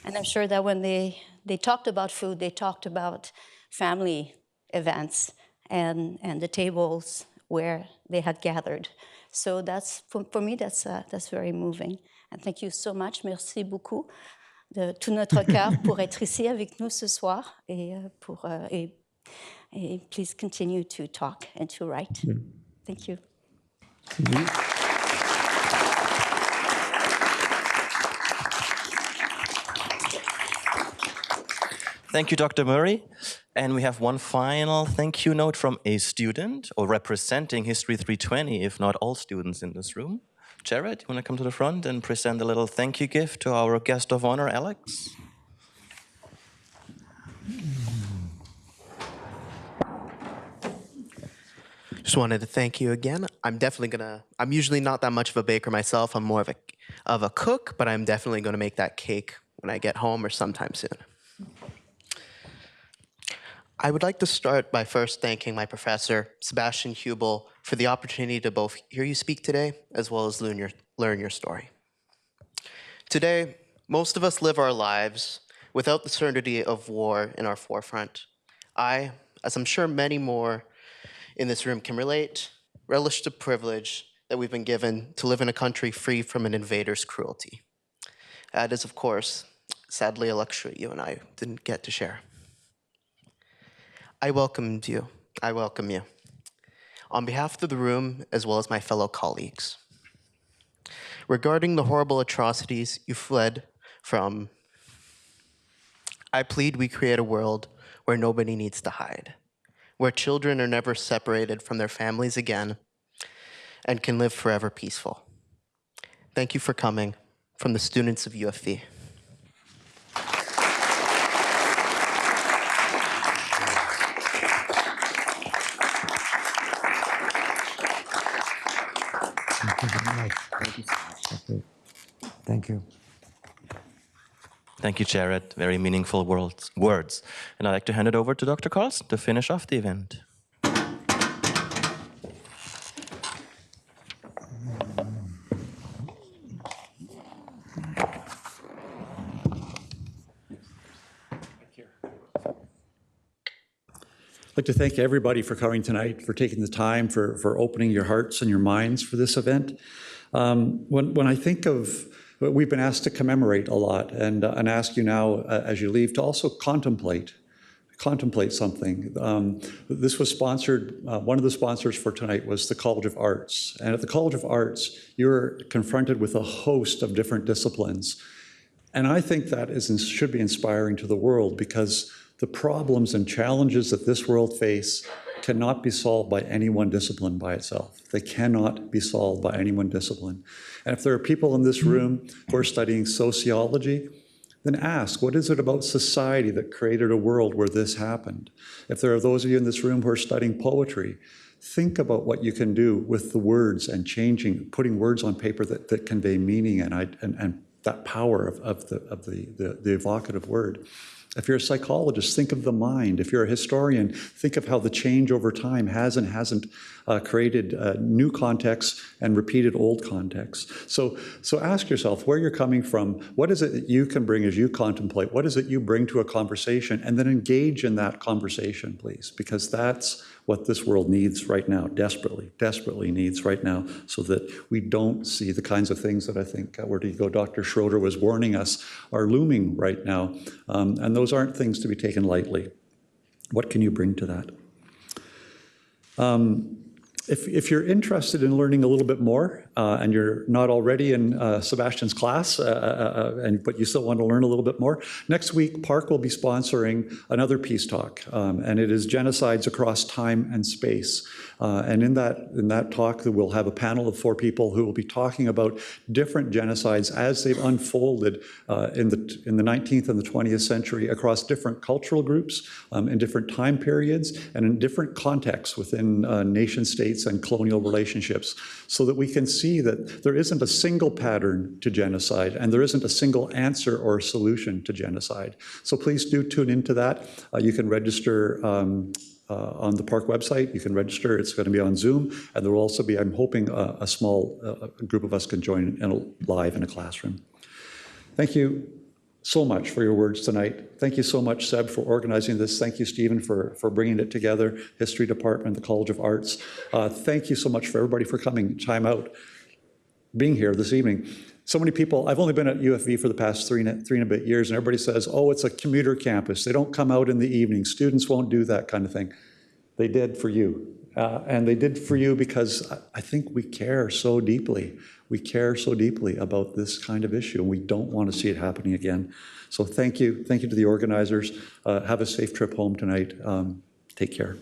And I'm sure that when they talked about food, they talked about family events and the tables where they had gathered. So that's, for me, that's very moving. And thank you so much. Merci beaucoup de tout notre cœur pour être ici avec nous ce soir et please continue to talk and to write. Thank you. Thank you, Dr. Murray. And we have one final thank you note from a student, or representing History 320, if not all students in this room. Jared, you want to come to the front and present a little thank you gift to our guest of honor, Alex? Just wanted to thank you again. I'm usually not that much of a baker myself. I'm more of a cook, but I'm definitely gonna make that cake when I get home or sometime soon. I would like to start by first thanking my professor, Sebastian Huebel, for the opportunity to both hear you speak today, as well as learn your story. Today, most of us live our lives without the certainty of war in our forefront. I, as I'm sure many more in this room can relate, relish the privilege that we've been given to live in a country free from an invader's cruelty. That is, of course, sadly a luxury you and I didn't get to share. I welcome you. On behalf of the room, as well as my fellow colleagues. Regarding the horrible atrocities you fled from, I plead we create a world where nobody needs to hide, where children are never separated from their families again and can live forever peaceful. Thank you for coming, from the students of UFV. Thank you. Thank you, Jared. Very meaningful words. And I'd like to hand it over to Dr. Carlson to finish off the event. I'd like to thank everybody for coming tonight, for taking the time, for opening your hearts and your minds for this event. When I think of, we've been asked to commemorate a lot, and ask you now, as you leave, to also contemplate something. This was sponsored, one of the sponsors for tonight was the College of Arts. And at the College of Arts, you're confronted with a host of different disciplines. And I think that should be inspiring to the world, because the problems and challenges that this world face cannot be solved by any one discipline by itself. They cannot be solved by any one discipline. And if there are people in this room who are studying sociology, then ask, what is it about society that created a world where this happened? If there are those of you in this room who are studying poetry, think about what you can do with the words and putting words on paper that convey meaning and that power of the evocative word. If you're a psychologist, think of the mind. If you're a historian, think of how the change over time has and hasn't created new contexts and repeated old contexts. So ask yourself where you're coming from. What is it that you can bring as you contemplate? What is it you bring to a conversation? And then engage in that conversation, please, because that's what this world needs right now, desperately needs right now, so that we don't see the kinds of things that I think, where do you go, Dr. Schroeder was warning us, are looming right now. And those aren't things to be taken lightly. What can you bring to that? If you're interested in learning a little bit more and you're not already in Sebastian's class, but you still want to learn a little bit more, next week Park will be sponsoring another peace talk, and it is Genocides Across Time and Space. And in that talk, we'll have a panel of 4 people who will be talking about different genocides as they've unfolded in the 19th and the 20th century across different cultural groups, in different time periods, and in different contexts within nation states and colonial relationships, so that we can see that there isn't a single pattern to genocide and there isn't a single answer or solution to genocide. So please do tune into that. You can register on the Park website. You can register. It's going to be on Zoom, and there will also be, I'm hoping, a small group of us can join live in a classroom. Thank you so much for your words tonight. Thank you so much, Seb, for organizing this. Thank you, Stephen, for bringing it together, History Department, the College of Arts. Thank you so much for everybody for coming, time out, being here this evening. So many people, I've only been at UFV for the past three and a bit years, and everybody says, oh, it's a commuter campus. They don't come out in the evening. Students won't do that kind of thing. They did for you. And they did for you because I think we care so deeply. We care so deeply about this kind of issue, and we don't want to see it happening again. So thank you. Thank you to the organizers. Have a safe trip home tonight. Take care.